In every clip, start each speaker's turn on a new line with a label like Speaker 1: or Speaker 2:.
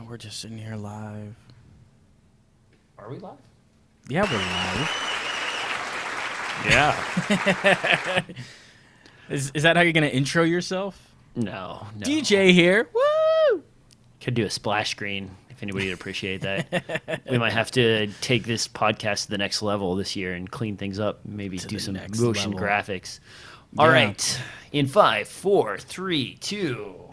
Speaker 1: We're just sitting here live.
Speaker 2: Are we live?
Speaker 1: Yeah, we're live.
Speaker 2: Yeah.
Speaker 1: Is that how you're going to intro yourself?
Speaker 2: No.
Speaker 1: DJ here. Woo!
Speaker 2: Could do a splash screen if anybody would appreciate that. We might have to take this podcast to the next level this year and clean things up. Maybe do some motion graphics. All right. In 5, 4, 3, 2, 1.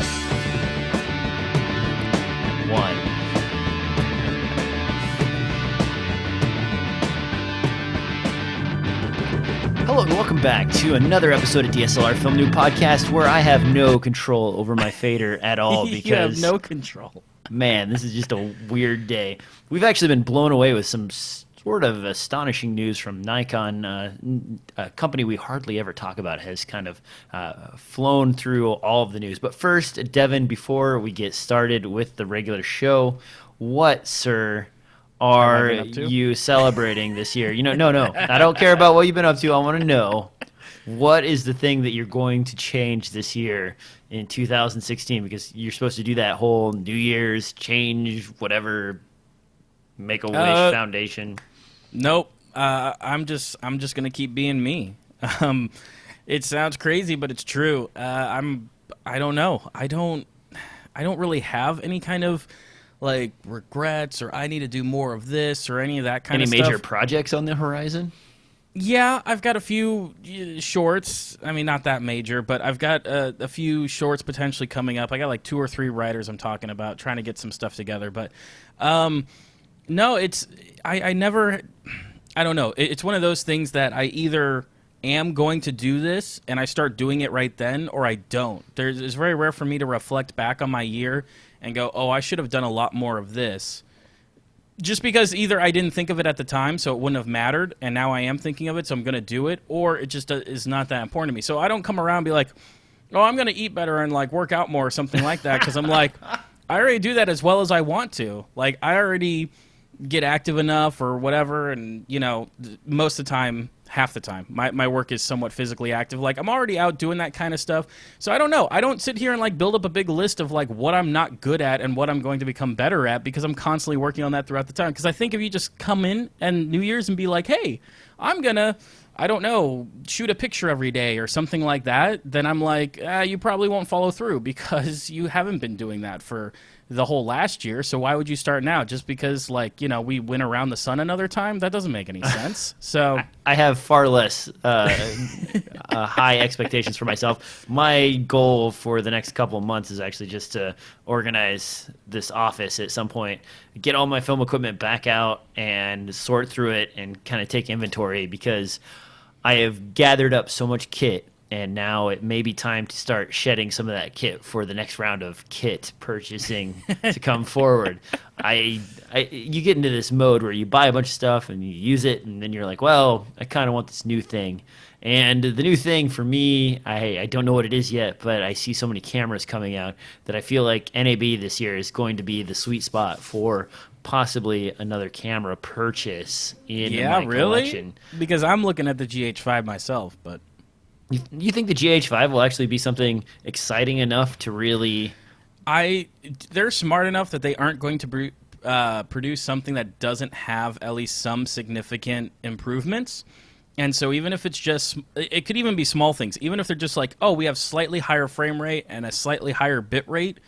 Speaker 2: Hello and welcome back to another episode of DSLR Film Noob podcast, where I have no control over my fader at all because
Speaker 1: you have no control.
Speaker 2: Man, this is just a weird day. We've actually been blown away with some sort of astonishing news from Nikon. A company we hardly ever talk about has kind of flown through all of the news. But first, Devin, before we get started with the regular show, what, sir, are you celebrating this year? No. I don't care about what you've been up to. I want to know, what is the thing that you're going to change this year in 2016? Because you're supposed to do that whole New Year's change, whatever, Make-A-Wish Foundation.
Speaker 1: Nope. I'm just gonna keep being me. It sounds crazy, but it's true. I don't know. I don't really have any kind of like regrets or I need to do more of this or any of that kind of stuff.
Speaker 2: Any major projects on the horizon?
Speaker 1: Yeah, I've got a few shorts. I mean, not that major, but I've got a few shorts potentially coming up. I got like 2 or 3 writers I'm talking about, trying to get some stuff together. But no, I never, I don't know. It's one of those things that I either am going to do this and I start doing it right then, or I don't. It's very rare for me to reflect back on my year and go, oh, I should have done a lot more of this. Just because either I didn't think of it at the time, so it wouldn't have mattered, and now I am thinking of it, so I'm going to do it, or it just is not that important to me. So I don't come around and be like, oh, I'm going to eat better and like work out more or something like that, because I'm like, I already do that as well as I want to. Like, I already get active enough or whatever, and, most of the time, half the time, my work is somewhat physically active. Like, I'm already out doing that kind of stuff. So I don't know. I don't sit here and like build up a big list of like what I'm not good at and what I'm going to become better at, because I'm constantly working on that throughout the time. Because I think if you just come in and New Year's and be like, hey, I'm gonna, I don't know, shoot a picture every day or something like that, then I'm like, you probably won't follow through because you haven't been doing that for the whole last year. So why would you start now? Just because, like, we went around the sun another time? That doesn't make any sense. So
Speaker 2: I have far less high expectations for myself. My goal for the next couple of months is actually just to organize this office at some point, get all my film equipment back out and sort through it and kind of take inventory, because I have gathered up so much kit, and now it may be time to start shedding some of that kit for the next round of kit purchasing to come forward. You get into this mode where you buy a bunch of stuff and you use it, and then you're like, well, I kind of want this new thing. And the new thing for me, I don't know what it is yet, but I see so many cameras coming out that I feel like NAB this year is going to be the sweet spot for possibly another camera purchase in my collection.
Speaker 1: Because I'm looking at the GH5 myself, but
Speaker 2: you think the GH5 will actually be something exciting enough to really...
Speaker 1: They're smart enough that they aren't going to produce something that doesn't have at least some significant improvements. And so even if it's just... It could even be small things. Even if they're just like, oh, we have slightly higher frame rate and a slightly higher bit rate,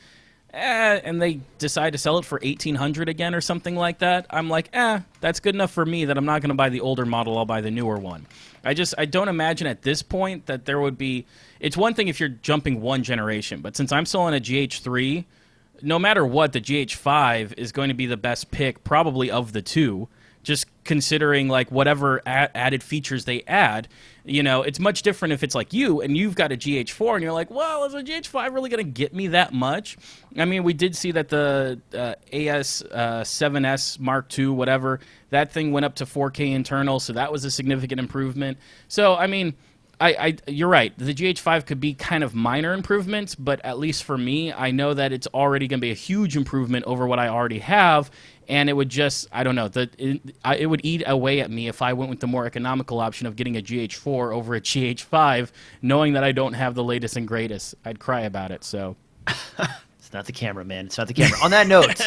Speaker 1: and they decide to sell it for $1,800 again or something like that, I'm like, that's good enough for me that I'm not going to buy the older model, I'll buy the newer one. I don't imagine at this point that there would be... It's one thing if you're jumping one generation, but since I'm still on a GH3, no matter what, the GH5 is going to be the best pick probably of the two, just considering like whatever added features they add. It's much different if it's like you and you've got a GH4 and you're like, well, is a GH5 really going to get me that much? I mean, we did see that the AS7S Mark II, whatever, that thing went up to 4K internal, so that was a significant improvement. So, I mean, you're right. The GH5 could be kind of minor improvements, but at least for me, I know that it's already going to be a huge improvement over what I already have, and it would just, I don't know, it would eat away at me if I went with the more economical option of getting a GH4 over a GH5, knowing that I don't have the latest and greatest. I'd cry about it, so...
Speaker 2: It's not the camera, man. It's not the camera. On that note,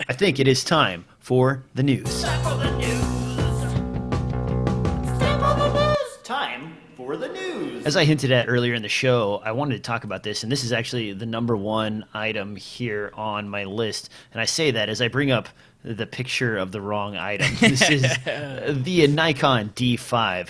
Speaker 2: I think it is time for the news. Time for the news. Time for the news. As I hinted at earlier in the show, I wanted to talk about this, and this is actually the number one item here on my list. And I say that as I bring up the picture of the wrong item. This is the Nikon D5.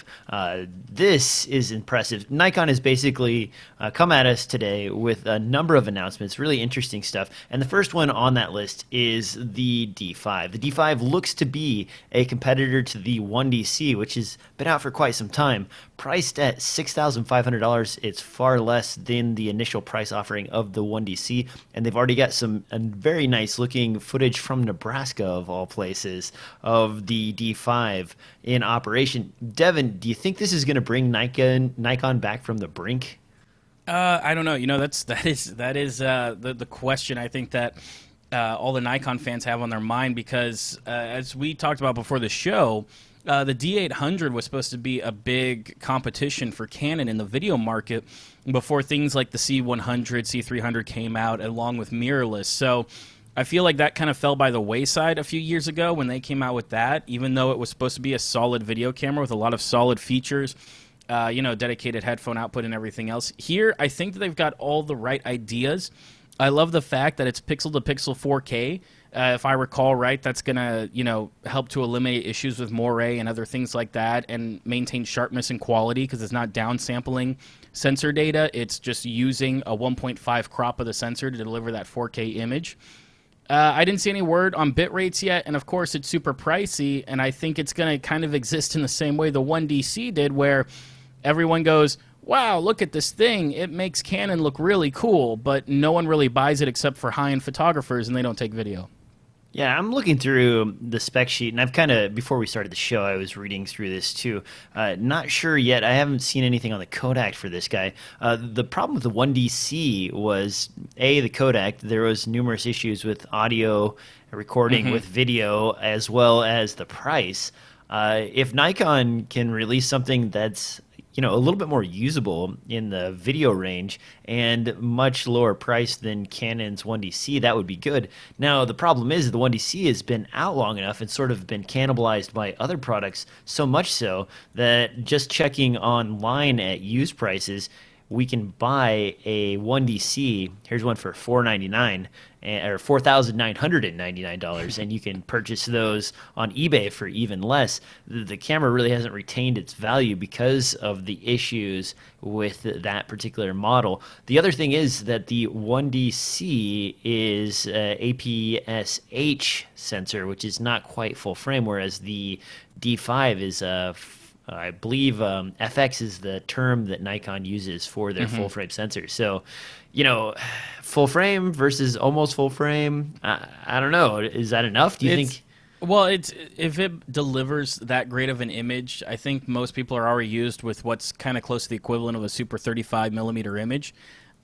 Speaker 2: This is impressive. Nikon has basically come at us today with a number of announcements, really interesting stuff. And the first one on that list is the D5. The D5 looks to be a competitor to the 1DC, which has been out for quite some time. Priced at $6,500, it's far less than the initial price offering of the 1DC, and they've already got some very nice looking footage from Nebraska, of all places, of the D5 in operation. Devin, do you think this is going to bring Nikon back from the brink?
Speaker 1: I don't know. You know, that is the question I think that all the Nikon fans have on their mind, because as we talked about before the show, the D800 was supposed to be a big competition for Canon in the video market before things like the C100, C300 came out, along with mirrorless. So I feel like that kind of fell by the wayside a few years ago when they came out with that, even though it was supposed to be a solid video camera with a lot of solid features, dedicated headphone output and everything else. Here, I think that they've got all the right ideas. I love the fact that it's pixel-to-pixel 4K. If I recall right, that's going to, help to eliminate issues with moire and other things like that, and maintain sharpness and quality, because it's not downsampling sensor data. It's just using a 1.5 crop of the sensor to deliver that 4K image. I didn't see any word on bit rates yet, and of course it's super pricey, and I think it's going to kind of exist in the same way the 1DC did, where everyone goes, wow, look at this thing, it makes Canon look really cool, but no one really buys it except for high-end photographers, and they don't take video.
Speaker 2: Yeah, I'm looking through the spec sheet, and I've kind of, before we started the show, I was reading through this too. Not sure yet. I haven't seen anything on the Kodak for this guy. The problem with the 1DC was, the Kodak. There was numerous issues with audio recording, with video, as well as the price. If Nikon can release something that's a little bit more usable in the video range and much lower price than Canon's 1DC, that would be good. Now, the problem is the 1DC has been out long enough and sort of been cannibalized by other products, so much so that just checking online at used prices, we can buy a 1DC. Here's one for $499 or $4,999, and you can purchase those on eBay for even less. The camera really hasn't retained its value because of the issues with that particular model. The other thing is that the 1DC is APS-H sensor, which is not quite full frame, whereas the D5 is I believe FX is the term that Nikon uses for their full frame sensors. So, full frame versus almost full frame, I don't know. Is that enough? Do you think?
Speaker 1: Well, if it delivers that great of an image, I think most people are already used with what's kind of close to the equivalent of a super 35 millimeter image.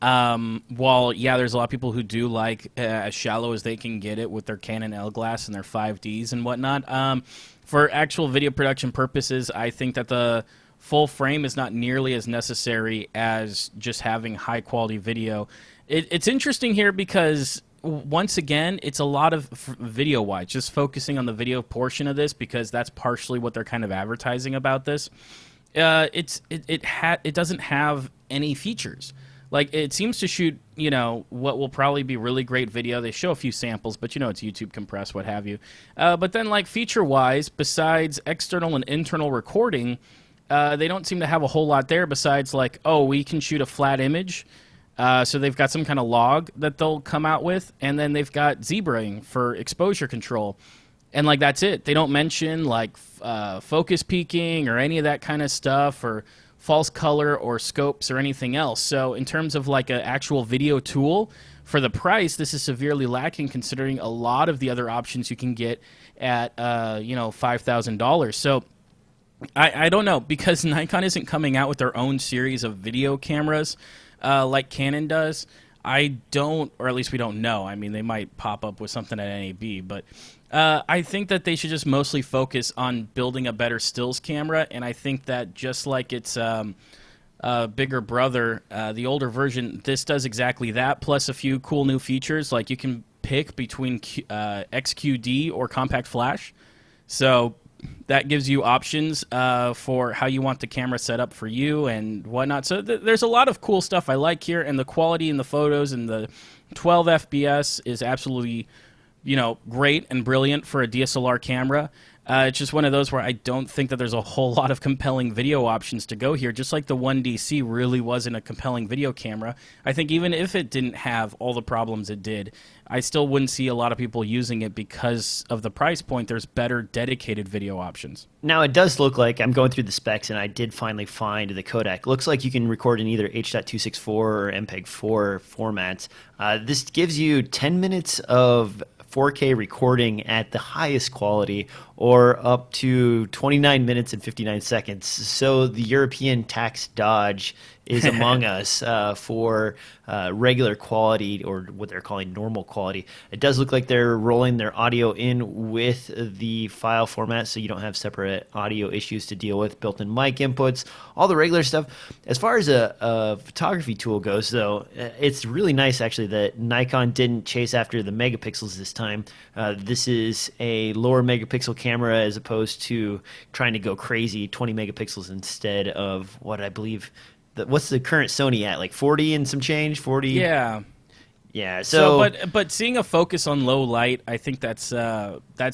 Speaker 1: While, there's a lot of people who do like as shallow as they can get it with their Canon L glass and their 5Ds and whatnot. For actual video production purposes, I think that the full frame is not nearly as necessary as just having high quality video. It's interesting here because, once again, it's a lot of video-wise, just focusing on the video portion of this, because that's partially what they're kind of advertising about this. It doesn't have any features. Like, it seems to shoot, what will probably be really great video. They show a few samples, but it's YouTube compressed, what have you. But then, like, feature-wise, besides external and internal recording, they don't seem to have a whole lot there besides, like, we can shoot a flat image. So they've got some kind of log that they'll come out with, and then they've got zebraing for exposure control. And, like, that's it. They don't mention, like, focus peaking or any of that kind of stuff, or false color or scopes or anything else. So in terms of like an actual video tool, for the price, this is severely lacking, considering a lot of the other options you can get at $5,000. So I don't know, because Nikon isn't coming out with their own series of video cameras like Canon does. I don't, or at least we don't know. I mean, they might pop up with something at NAB, but I think that they should just mostly focus on building a better stills camera, and I think that just like it's bigger brother, the older version, this does exactly that, plus a few cool new features, like you can pick between XQD or compact flash. So that gives you options for how you want the camera set up for you and whatnot. So there's a lot of cool stuff I like here, and the quality in the photos and the 12 FPS is absolutely, great and brilliant for a DSLR camera. It's just one of those where I don't think that there's a whole lot of compelling video options to go here, just like the 1DC really wasn't a compelling video camera. I think even if it didn't have all the problems it did, I still wouldn't see a lot of people using it because of the price point. There's better dedicated video options.
Speaker 2: Now, it does look like, I'm going through the specs, and I did finally find the codec. Looks like you can record in either H.264 or MPEG-4 formats. This gives you 10 minutes of 4K recording at the highest quality, or up to 29 minutes and 59 seconds. So the European tax dodge is among us for regular quality, or what they're calling normal quality. It does look like they're rolling their audio in with the file format, so you don't have separate audio issues to deal with, built-in mic inputs, all the regular stuff. As far as a photography tool goes, though, it's really nice, actually, that Nikon didn't chase after the megapixels this time. This is a lower megapixel camera as opposed to trying to go crazy, 20 megapixels instead of what I believe... What's the current Sony at? Like 40 and some change? 40?
Speaker 1: Yeah.
Speaker 2: Yeah. So
Speaker 1: but seeing a focus on low light, I think that's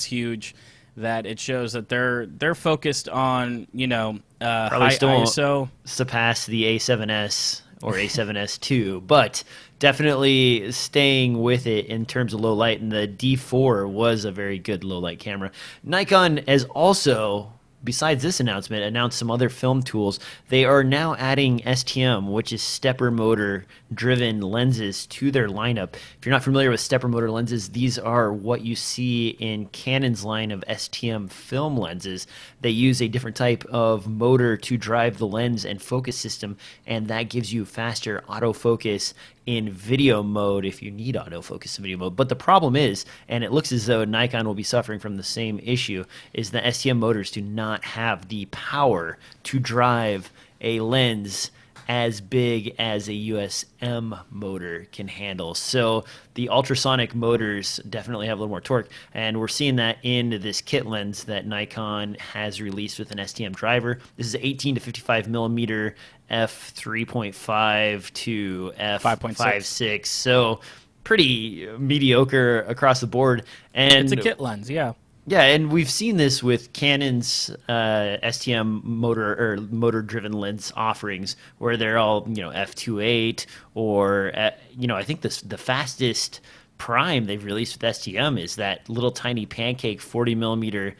Speaker 1: huge. That it shows that they're focused on
Speaker 2: probably
Speaker 1: high
Speaker 2: still
Speaker 1: ISO.
Speaker 2: Surpass the A7S or A7S II, but definitely staying with it in terms of low light. And the D4 was a very good low light camera. Nikon has also, besides this announcement, announced some other film tools. They are now adding STM, which is stepper motor driven lenses, to their lineup. If you're not familiar with stepper motor lenses, these are what you see in Canon's line of STM film lenses. They use a different type of motor to drive the lens and focus system, and that gives you faster autofocus in video mode if you need autofocus in video mode. But the problem is, and it looks as though Nikon will be suffering from the same issue, is the STM motors do not have the power to drive a lens as big as a USM motor can handle. So the ultrasonic motors definitely have a little more torque, and we're seeing that in this kit lens that Nikon has released with an STM driver. This is 18 to 55 millimeter f3.5 to f5.6, so pretty mediocre across the board. And
Speaker 1: it's a kit lens, yeah.
Speaker 2: Yeah, and we've seen this with Canon's STM motor or motor-driven lens offerings, where they're all f2.8 or I think the fastest prime they've released with STM is that little tiny pancake 40 millimeter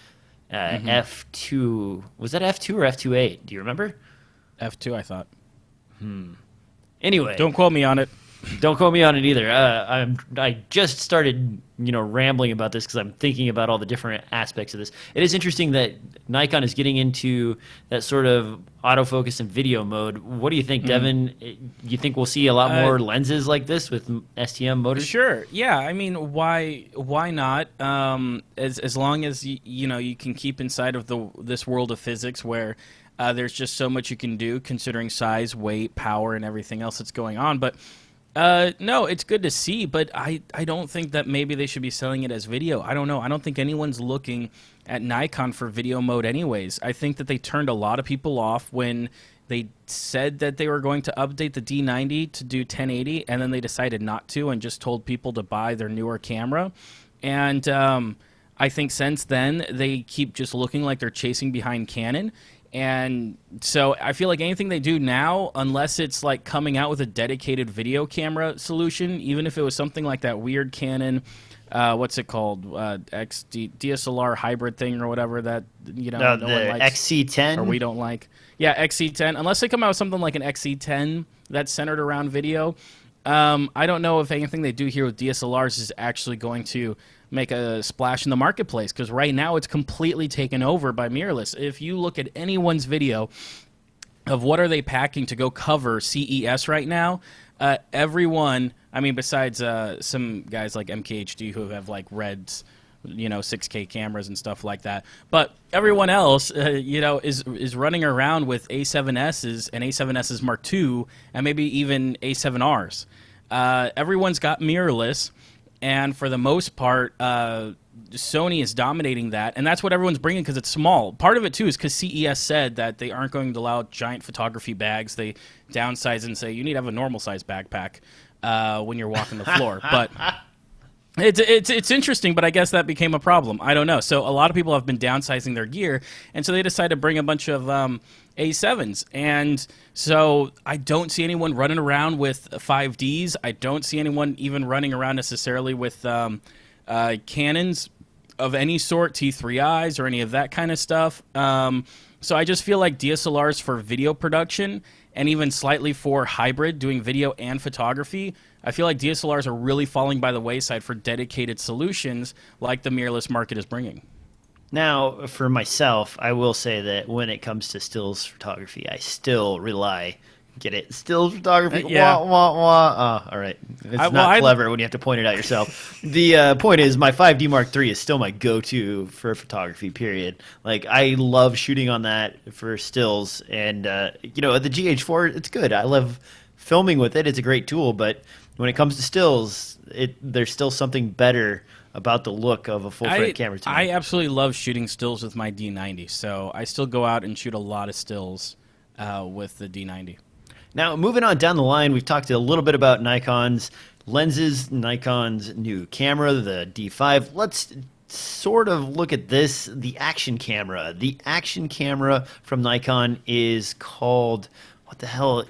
Speaker 2: f2. Was that f2 or f2.8? Do you remember?
Speaker 1: F2, I thought.
Speaker 2: Anyway,
Speaker 1: don't quote me on it.
Speaker 2: Don't quote me on it either. I just started, rambling about this because I'm thinking about all the different aspects of this. It is interesting that Nikon is getting into that sort of autofocus and video mode. What do you think, Devin? You think we'll see a lot more lenses like this with STM motors?
Speaker 1: Sure. Yeah. I mean, why not? As long as you can keep inside of this world of physics where there's just so much you can do, considering size, weight, power, and everything else that's going on. But no, it's good to see, but I don't think that maybe they should be selling it as video. I don't know. I don't think anyone's looking at Nikon for video mode anyways. I think that they turned a lot of people off when they said that they were going to update the D90 to do 1080, and then they decided not to and just told people to buy their newer camera. And I think since then, they keep just looking like they're chasing behind Canon. And so I feel like anything they do now, unless it's like coming out with a dedicated video camera solution, even if it was something like that weird Canon, what's it called, DSLR hybrid thing or whatever that no one likes,
Speaker 2: XC10,
Speaker 1: or we don't like. Yeah, XC10. Unless they come out with something like an XC10 that's centered around video, I don't know if anything they do here with DSLRs is actually going to make a splash in the marketplace, because right now it's completely taken over by mirrorless. If you look at anyone's video of what are they packing to go cover CES right now, everyone, I mean, besides some guys like MKHD who have like Reds 6K cameras and stuff like that. But everyone else, is running around with A7Ss and A7Ss Mark II and maybe even A7Rs. Everyone's got mirrorless, and for the most part, Sony is dominating that, and that's what everyone's bringing because it's small. Part of it, too, is because CES said that they aren't going to allow giant photography bags. They downsize and say you need to have a normal-sized backpack when you're walking the floor. But it's interesting, but I guess that became a problem. I don't know. So a lot of people have been downsizing their gear, and so they decided to bring a bunch of A7s. And so I don't see anyone running around with 5Ds. I don't see anyone even running around necessarily with Canons of any sort, T3Is or any of that kind of stuff. So I just feel like DSLRs for video production and even slightly for hybrid, doing video and photography, I feel like DSLRs are really falling by the wayside for dedicated solutions like the mirrorless market is bringing.
Speaker 2: Now, for myself, I will say that when it comes to stills photography, I still rely. Get it? Stills photography.
Speaker 1: Yeah.
Speaker 2: Wah, wah, wah. All right. It's not clever when you have to point it out yourself. The point is, my 5D Mark III is still my go-to for photography, period. Like, I love shooting on that for stills. And, the GH4, it's good. I love filming with it. It's a great tool. But when it comes to stills, there's still something better about the look of a full-frame camera to me.
Speaker 1: I absolutely love shooting stills with my D90. So I still go out and shoot a lot of stills with the D90.
Speaker 2: Now, moving on down the line, we've talked a little bit about Nikon's lenses, Nikon's new camera, the D5. Let's sort of look at this, the action camera. The action camera from Nikon is called, what the hell,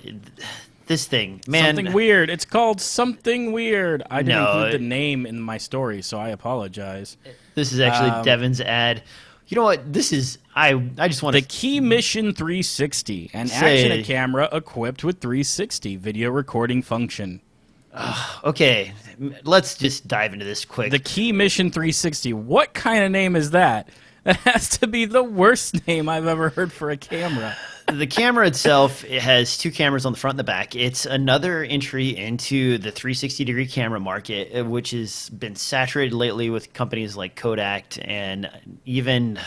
Speaker 2: this thing, man.
Speaker 1: Something weird. It's called Something Weird. I didn't include the name in my story, so I apologize.
Speaker 2: This is actually Devin's ad. You know what? This is, I just want to...
Speaker 1: The KeyMission 360, an action camera equipped with 360 video recording function.
Speaker 2: Okay, let's just dive into this quick.
Speaker 1: The KeyMission 360. What kind of name is that? That has to be the worst name I've ever heard for a camera.
Speaker 2: The camera itself, it has two cameras on the front and the back. It's another entry into the 360-degree camera market, which has been saturated lately with companies like Kodak and even,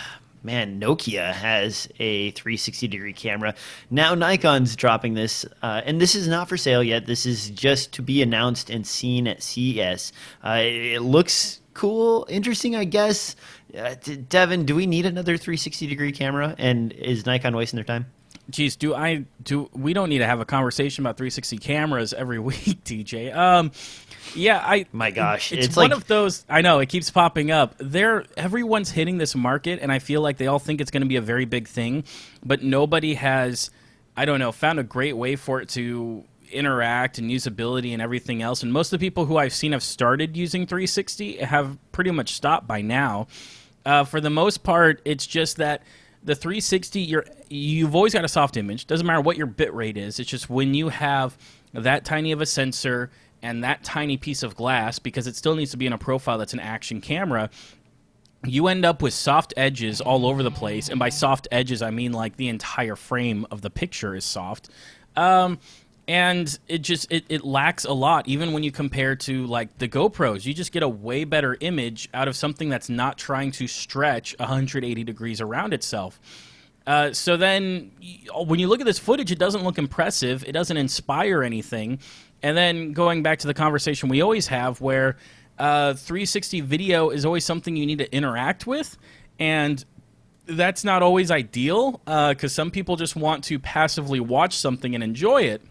Speaker 2: Nokia has a 360-degree camera. Now Nikon's dropping this, and this is not for sale yet. This is just to be announced and seen at CES. It looks cool, interesting, I guess. Devin, do we need another 360-degree camera, and is Nikon wasting their time?
Speaker 1: Geez, we don't need to have a conversation about 360 cameras every week, DJ.
Speaker 2: My gosh,
Speaker 1: it's one of those. I know it keeps popping up. Everyone's hitting this market, and I feel like they all think it's going to be a very big thing, but nobody has, found a great way for it to interact and usability and everything else. And most of the people who I've seen have started using 360 have pretty much stopped by now. For the most part, it's just that the 360, you've always got a soft image. Doesn't matter what your bit rate is. It's just when you have that tiny of a sensor and that tiny piece of glass, because it still needs to be in a profile that's an action camera, you end up with soft edges all over the place. And by soft edges, I mean like the entire frame of the picture is soft. And it lacks a lot, even when you compare to like the GoPros. You just get a way better image out of something that's not trying to stretch 180 degrees around itself. So then when you look at this footage, it doesn't look impressive. It doesn't inspire anything. And then going back to the conversation we always have where 360 video is always something you need to interact with. And that's not always ideal because some people just want to passively watch something and enjoy it.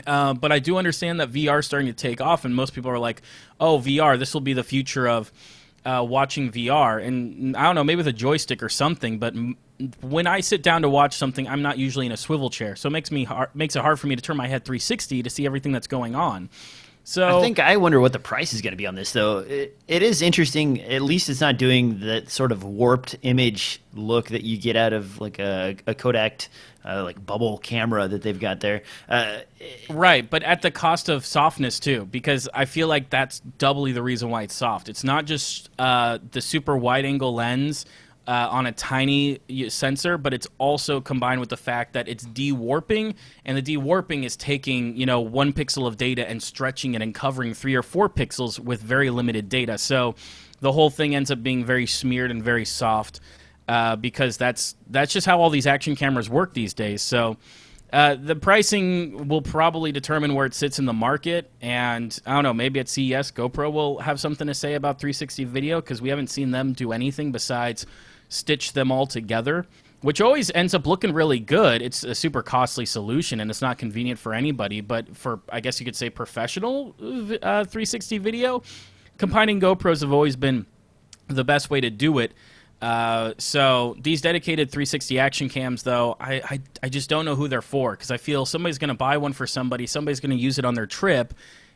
Speaker 1: But I do understand that VR is starting to take off, and most people are like, oh, VR, this will be the future of watching VR. And I don't know, maybe with a joystick or something, but when I sit down to watch something, I'm not usually in a swivel chair. So it makes it hard for me to turn my head 360 to see everything that's going on. So
Speaker 2: I wonder what the price is going to be on this, though. It is interesting. At least it's not doing that sort of warped image look that you get out of like a Kodak like bubble camera that they've got there.
Speaker 1: Right, but at the cost of softness too, because I feel like that's doubly the reason why it's soft. It's not just the super wide angle lens on a tiny sensor, but it's also combined with the fact that it's de-warping, and the de-warping is taking 1 pixel of data and stretching it and covering 3 or 4 pixels with very limited data. So the whole thing ends up being very smeared and very soft, because that's just how all these action cameras work these days. So the pricing will probably determine where it sits in the market, and I don't know, maybe at CES GoPro will have something to say about 360 video, because we haven't seen them do anything besides stitch them all together, which always ends up looking really good. It's a super costly solution, and it's not convenient for anybody, but for, I guess you could say, professional 360 video, combining GoPros have always been the best way to do it. So these dedicated 360 action cams, though, I just don't know who they're for, because I feel somebody's going to buy one for somebody's going to use it on their trip,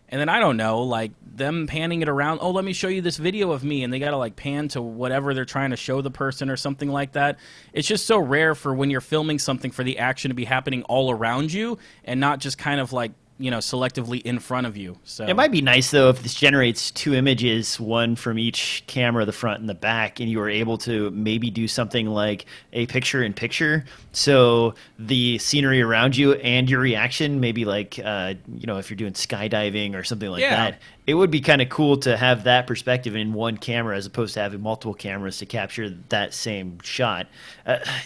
Speaker 1: and then I don't know, like them panning it around, oh, let me show you this video of me, and they got to like pan to whatever they're trying to show the person or something like that. It's just so rare for when you're filming something for the action to be happening all around you and not just kind of like, selectively in front of you. So
Speaker 2: it might be nice, though, if this generates 2 images, one from each camera, the front and the back, and you were able to maybe do something like a picture-in-picture. So the scenery around you and your reaction, maybe like, if you're doing skydiving or something like that, it would be kind of cool to have that perspective in one camera as opposed to having multiple cameras to capture that same shot.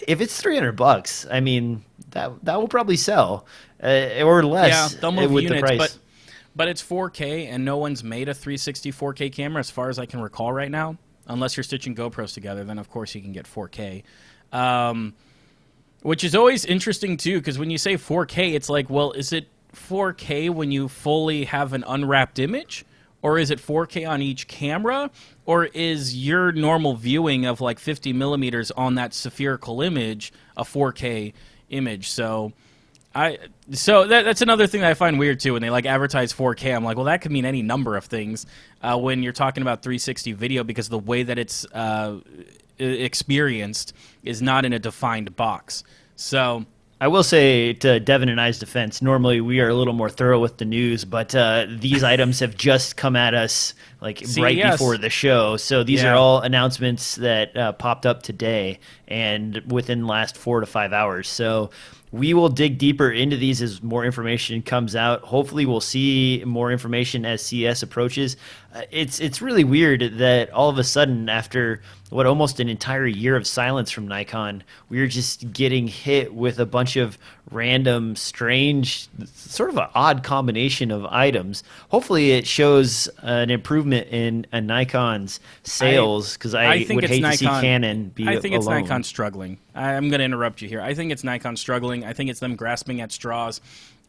Speaker 2: If it's $300, I mean, that will probably sell. Or less,
Speaker 1: they'll move
Speaker 2: with
Speaker 1: units,
Speaker 2: the price.
Speaker 1: But it's 4K, and no one's made a 360 4K camera as far as I can recall right now. Unless you're stitching GoPros together, then of course you can get 4K. Which is always interesting too, because when you say 4K, it's like, well, is it 4K when you fully have an unwrapped image? Or is it 4K on each camera? Or is your normal viewing of like 50 millimeters on that spherical image a 4K image? So that's another thing that I find weird too, when they like advertise 4K. I'm like, well, that could mean any number of things when you're talking about 360 video, because the way that it's experienced is not in a defined box. So
Speaker 2: I will say, to Devin and I's defense, normally we are a little more thorough with the news, but these items have just come at us right before the show. So these are all announcements that popped up today and within the last 4 to 5 hours. So we will dig deeper into these as more information comes out. Hopefully we'll see more information as CES approaches. It's really weird that all of a sudden, after almost an entire year of silence from Nikon, we're just getting hit with a bunch of random, strange, sort of an odd combination of items. Hopefully it shows an improvement in Nikon's sales, because I would hate to see Canon be alone.
Speaker 1: I think it's Nikon struggling. I'm going to interrupt you here. I think it's Nikon struggling. I think it's them grasping at straws.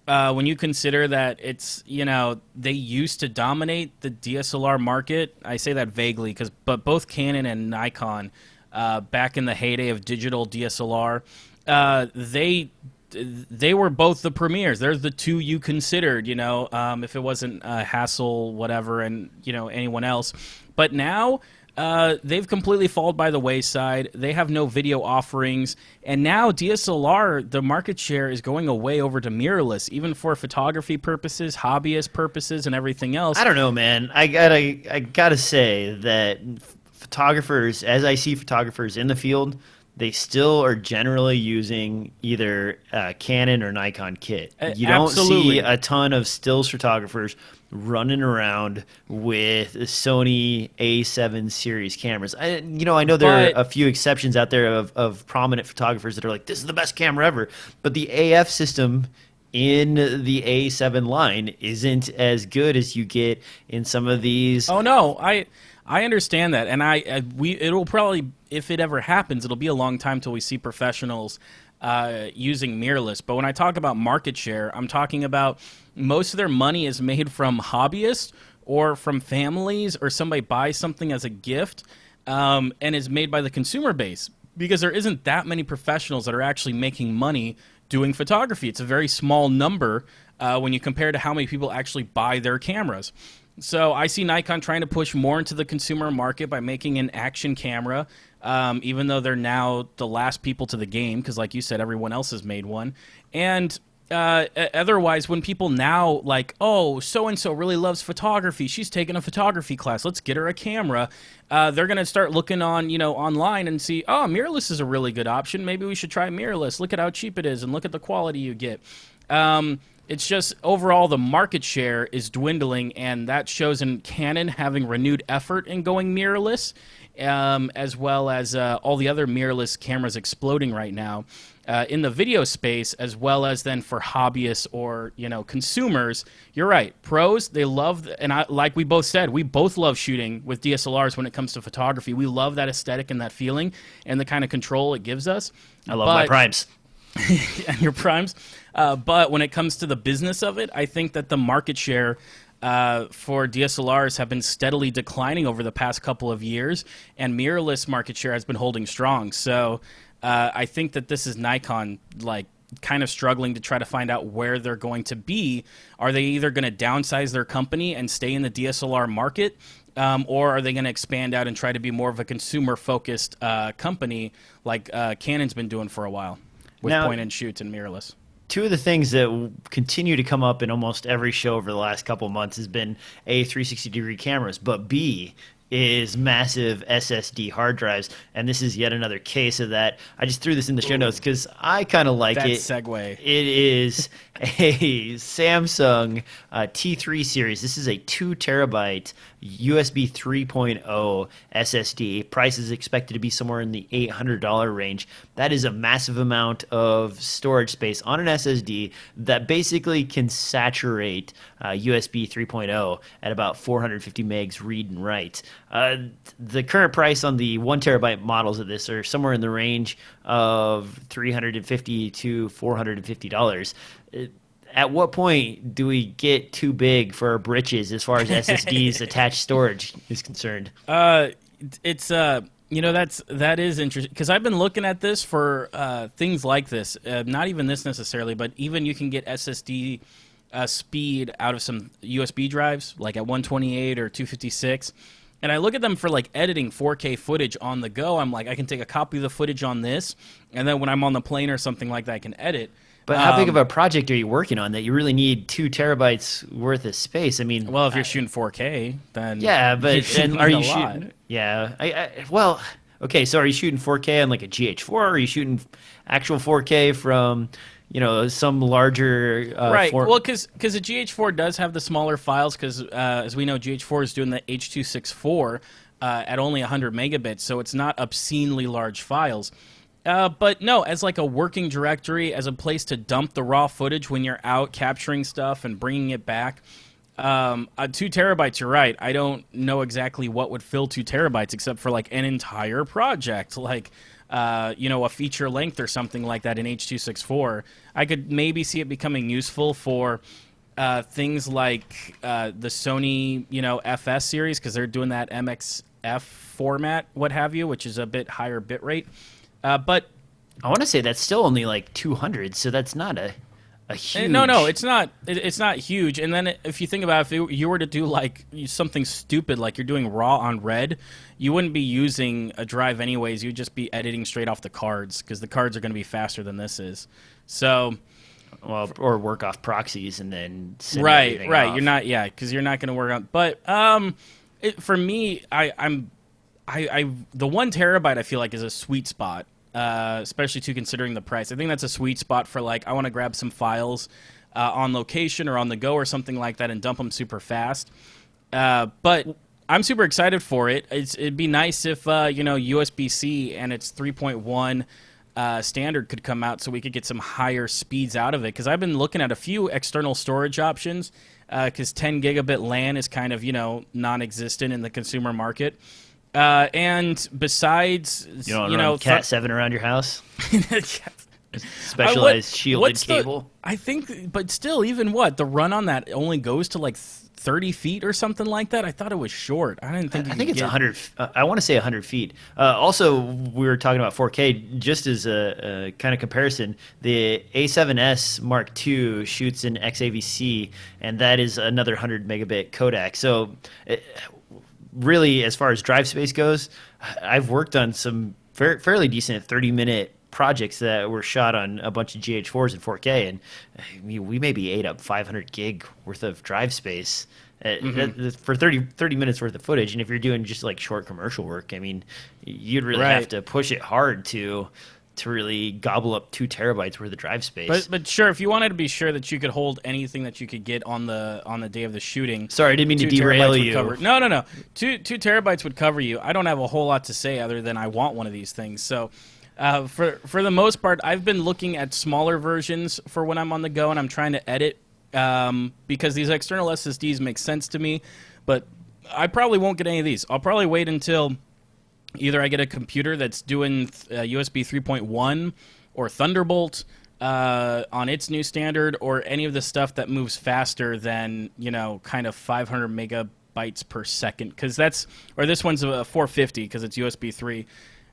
Speaker 1: When you consider that it's, they used to dominate the DSLR market, I say that vaguely, but both Canon and Nikon, back in the heyday of digital DSLR, they were both the premieres. They're the two you considered, if it wasn't Hassel, whatever, and, anyone else. But now they've completely fallen by the wayside. They have no video offerings. And now DSLR, the market share is going away over to mirrorless, even for photography purposes, hobbyist purposes, and everything else.
Speaker 2: I don't know, man. I gotta say that photographers, as I see photographers in the field, they still are generally using either Canon or Nikon kit. You don't see a ton of stills photographers running around with Sony A7 series cameras. I know there are a few exceptions out there of prominent photographers that are like, this is the best camera ever. But the AF system in the A7 line isn't as good as you get in some of these.
Speaker 1: Oh, no. I understand that, and it'll probably, if it ever happens, it'll be a long time till we see professionals using mirrorless. But when I talk about market share, I'm talking about most of their money is made from hobbyists or from families, or somebody buys something as a gift, and is made by the consumer base, because there isn't that many professionals that are actually making money doing photography. It's a very small number when you compare to how many people actually buy their cameras. So I see Nikon trying to push more into the consumer market by making an action camera, even though they're now the last people to the game, because like you said, everyone else has made one. And otherwise, when people now like, oh, so and so really loves photography, she's taking a photography class, let's get her a camera. They're gonna start looking on, online and see, oh, mirrorless is a really good option. Maybe we should try mirrorless. Look at how cheap it is, and look at the quality you get. It's just overall the market share is dwindling, and that shows in Canon having renewed effort in going mirrorless, as well as all the other mirrorless cameras exploding right now. In the video space, as well as then for hobbyists or consumers. You're right, pros, they love, and like we both said, we both love shooting with DSLRs when it comes to photography. We love that aesthetic and that feeling and the kind of control it gives us.
Speaker 2: I love my primes.
Speaker 1: And your primes. But when it comes to the business of it, I think that the market share for DSLRs have been steadily declining over the past couple of years, and mirrorless market share has been holding strong. So I think that this is Nikon kind of struggling to try to find out where they're going to be. Are they either going to downsize their company and stay in the DSLR market, or are they going to expand out and try to be more of a consumer-focused company like Canon's been doing for a while with point-and-shoots and mirrorless?
Speaker 2: Two of the things that continue to come up in almost every show over the last couple of months has been A, 360-degree cameras, but B is massive SSD hard drives, and this is yet another case of that. I just threw this in the show notes because I kind of like it.
Speaker 1: That segue.
Speaker 2: It is a Samsung T3 series. This is a 2 terabyte USB 3.0 SSD. Price is expected to be somewhere in the $800 range. That is a massive amount of storage space on an SSD that basically can saturate USB 3.0 at about 450 megs read and write. The current price on the 1 terabyte models of this are somewhere in the range of $350 to $450. At what point do we get too big for our britches as far as SSDs attached storage is concerned?
Speaker 1: It's that is interesting, because I've been looking at this for things like this. Not even this necessarily, but even you can get SSD speed out of some USB drives, like at 128 or 256. And I look at them for editing 4K footage on the go. I'm like, I can take a copy of the footage on this, and then when I'm on the plane or something like that, I can edit.
Speaker 2: But how big of a project are you working on that you really need 2 terabytes worth of space? I mean,
Speaker 1: well, if you're shooting 4K, then
Speaker 2: but are you shooting? Yeah, well, okay. So are you shooting 4K on a GH4? Or are you shooting actual 4K from some larger
Speaker 1: right? Well, because the GH4 does have the smaller files, because as we know, GH4 is doing the H.264 at only 100 megabits, so it's not obscenely large files. But no, as a working directory, as a place to dump the raw footage when you're out capturing stuff and bringing it back, 2 terabytes, you're right. I don't know exactly what would fill 2 terabytes except for an entire project, a feature length or something like that in H.264. I could maybe see it becoming useful for things like the Sony, FS series, because they're doing that MXF format, what have you, which is a bit higher bit rate. But
Speaker 2: I want to say that's still only 200, so that's not a huge...
Speaker 1: No, it's not. It's not huge. And then if you think about if you were to do something stupid, like you're doing RAW on RED, you wouldn't be using a drive anyways. You'd just be editing straight off the cards, because the cards are going to be faster than this is. So,
Speaker 2: well, or work off proxies and then send
Speaker 1: everything
Speaker 2: off.
Speaker 1: You're not, because you're not going to work on. But for me, the 1 terabyte I feel like is a sweet spot. Especially considering the price. I think that's a sweet spot for I want to grab some files on location or on the go or something like that and dump them super fast. But I'm super excited for it. It'd be nice if USB-C and its 3.1 standard could come out so we could get some higher speeds out of it. Because I've been looking at a few external storage options, because 10 gigabit LAN is kind of non-existent in the consumer market. And besides,
Speaker 2: run Cat 7 around your house? Specialized shielded cable?
Speaker 1: I think, but still, even the run on that only goes to 30 feet or something like that? I thought it was short. I didn't think
Speaker 2: I think it's 100. I want to say 100 feet. Also, we were talking about 4K. Just as a kind of comparison, the A7S Mark II shoots in XAVC, and that is another 100 megabit codec. So, really, as far as drive space goes, I've worked on some fairly decent 30-minute projects that were shot on a bunch of GH4s in 4K, and I mean, we maybe ate up 500 gig worth of drive space for 30 minutes worth of footage. And if you're doing just like short commercial work, I mean, you'd really have to push it hard to really gobble up 2 terabytes worth of drive space.
Speaker 1: But sure, if you wanted to be sure that you could hold anything that you could get on the day of the shooting.
Speaker 2: Sorry, I didn't mean to derail you.
Speaker 1: No. 2 terabytes would cover you. I don't have a whole lot to say other than I want one of these things. So for the most part, I've been looking at smaller versions for when I'm on the go and I'm trying to edit because these external SSDs make sense to me. But I probably won't get any of these. I'll probably wait until either I get a computer that's doing USB 3.1 or Thunderbolt on its new standard, or any of the stuff that moves faster than, kind of 500 megabytes per second. Or this one's a 450 because it's USB 3.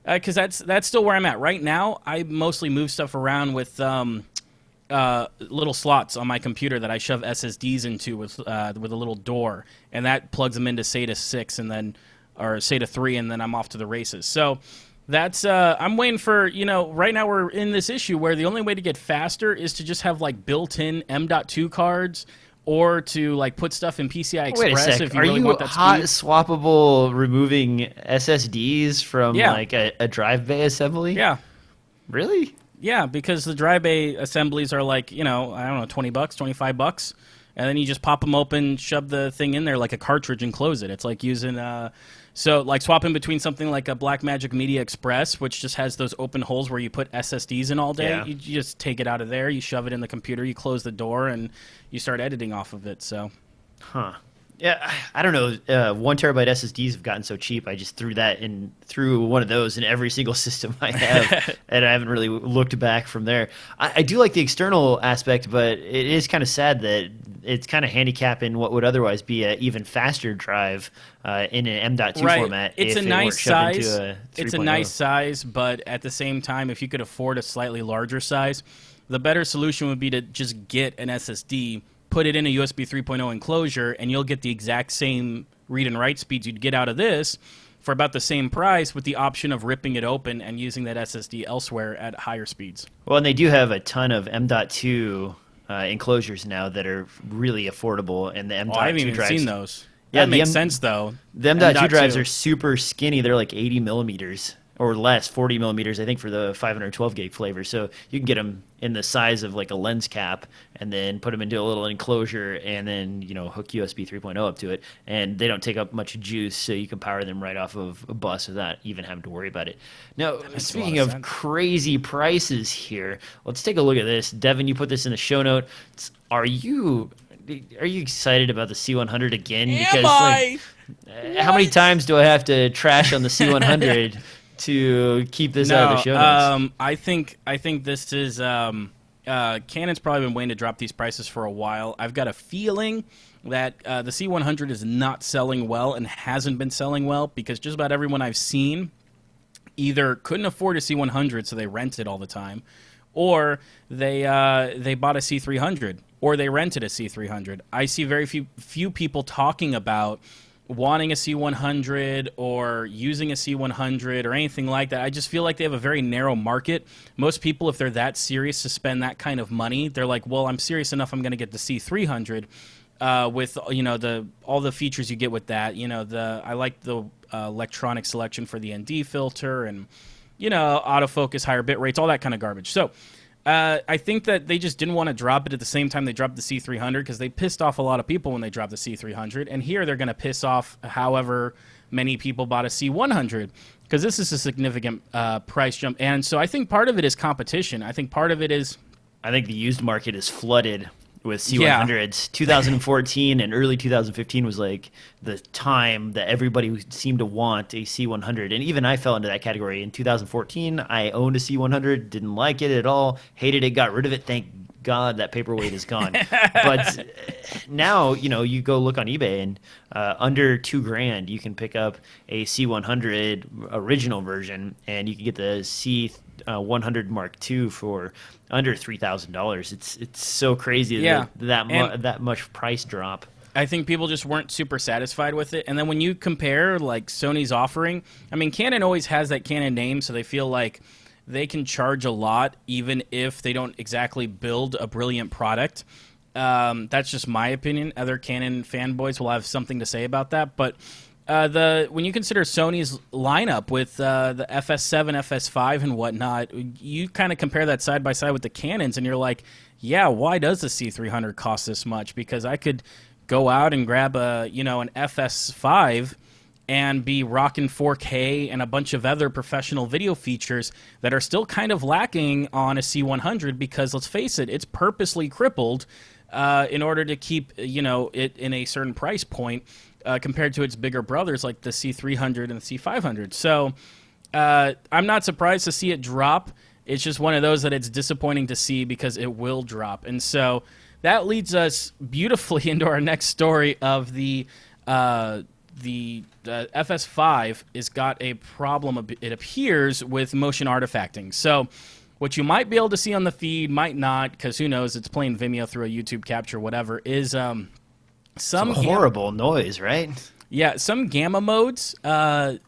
Speaker 1: Because that's still where I'm at. Right now, I mostly move stuff around with little slots on my computer that I shove SSDs into with a little door, and that plugs them into SATA 6 or SATA 3, and then I'm off to the races. So that's I'm waiting for, right now we're in this issue where the only way to get faster is to just have like built-in M.2 cards, or to like put stuff in PCI Express.
Speaker 2: Wait a sec.
Speaker 1: If you really want that
Speaker 2: hot
Speaker 1: speed.
Speaker 2: swappable removing SSDs from like a drive bay assembly?
Speaker 1: Yeah.
Speaker 2: Really?
Speaker 1: Yeah, because the drive bay assemblies are like, I don't know, $20, $25. And then you just pop them open, shove the thing in there like a cartridge, and close it. It's like using, like swapping between something like a Blackmagic Media Express, which just has those open holes where you put SSDs in all day.
Speaker 2: Yeah.
Speaker 1: You just take it out of there, you shove it in the computer, you close the door, and you start editing off of it. So,
Speaker 2: Yeah, I don't know. 1 terabyte SSDs have gotten so cheap. I just threw one of those in every single system I have, and I haven't really looked back from there. I do like the external aspect, but it is kind of sad that it's kind of handicapping what would otherwise be an even faster drive in an M.2 format.
Speaker 1: It's a nice size. It's a nice
Speaker 2: 3.0.
Speaker 1: size, but at the same time, if you could afford a slightly larger size, the better solution would be to just get an SSD, put it in a USB 3.0 enclosure, and you'll get the exact same read and write speeds you'd get out of this for about the same price, with the option of ripping it open and using that SSD elsewhere at higher speeds.
Speaker 2: Well, and they do have a ton of M.2 enclosures now that are really affordable, and the M.2
Speaker 1: I haven't even
Speaker 2: drives,
Speaker 1: seen those.
Speaker 2: Yeah,
Speaker 1: That makes sense, though.
Speaker 2: The M.2
Speaker 1: M.2
Speaker 2: drives are super skinny. They're like 80 millimeters or less, 40 millimeters, I think, for the 512 gig flavor. So you can get them in the size of like a lens cap, and then put them into a little enclosure, and then hook USB 3.0 up to it, and they don't take up much juice, so you can power them right off of a bus without even having to worry about it. Now, speaking of crazy prices here, let's take a look at this. Devin, you put this in the show note. Are you excited about the C100 again? How many times do I have to trash on the C100 to keep this out of the show notes?
Speaker 1: I think this is Canon's probably been waiting to drop these prices for a while. I've got a feeling that the C100 is not selling well and hasn't been selling well because just about everyone I've seen either couldn't afford a C100, so they rent it all the time, or they bought a C300, or they rented a C300. I see very few people talking about wanting a C100 or using a C100 or anything like that. I just feel like they have a very narrow market. Most people, if they're that serious to spend that kind of money, they're like, well, I'm serious enough, I'm going to get the C300 with all the features you get with that. I like the electronic selection for the ND filter and autofocus, higher bit rates, all that kind of garbage. So I think that they just didn't want to drop it at the same time they dropped the C300 because they pissed off a lot of people when they dropped the C300. And here they're going to piss off however many people bought a C100 because this is a significant price jump. And so I think part of it is competition. I think part of it is...
Speaker 2: I think the used market is flooded with C100s. 2014 and early 2015 was like the time that everybody seemed to want a C100. And even I fell into that category. In 2014, I owned a C100, didn't like it at all, hated it, got rid of it. Thank God that paperweight is gone. But now, you go look on eBay and under $2,000, you can pick up a C100 original version, and you can get the C100 Mark II for under $3,000. It's so crazy that much price drop.
Speaker 1: I think people just weren't super satisfied with it. And then when you compare like Sony's offering, I mean, Canon always has that Canon name, so they feel like they can charge a lot even if they don't exactly build a brilliant product. That's just my opinion. Other Canon fanboys will have something to say about that, but when you consider Sony's lineup with the FS7, FS5, and whatnot, you kind of compare that side by side with the Canons, and you're like, yeah, why does the C300 cost this much? Because I could go out and grab an FS5 and be rocking 4K and a bunch of other professional video features that are still kind of lacking on a C100, because let's face it, it's purposely crippled in order to keep it in a certain price point compared to its bigger brothers like the C300 and the C500. So I'm not surprised to see it drop. It's just one of those that it's disappointing to see because it will drop. And so that leads us beautifully into our next story of the FS5 has got a problem, it appears, with motion artifacting. So what you might be able to see on the feed, might not, because who knows, it's playing Vimeo through a YouTube capture, whatever, is some
Speaker 2: horrible noise, right?
Speaker 1: Yeah, some gamma modes and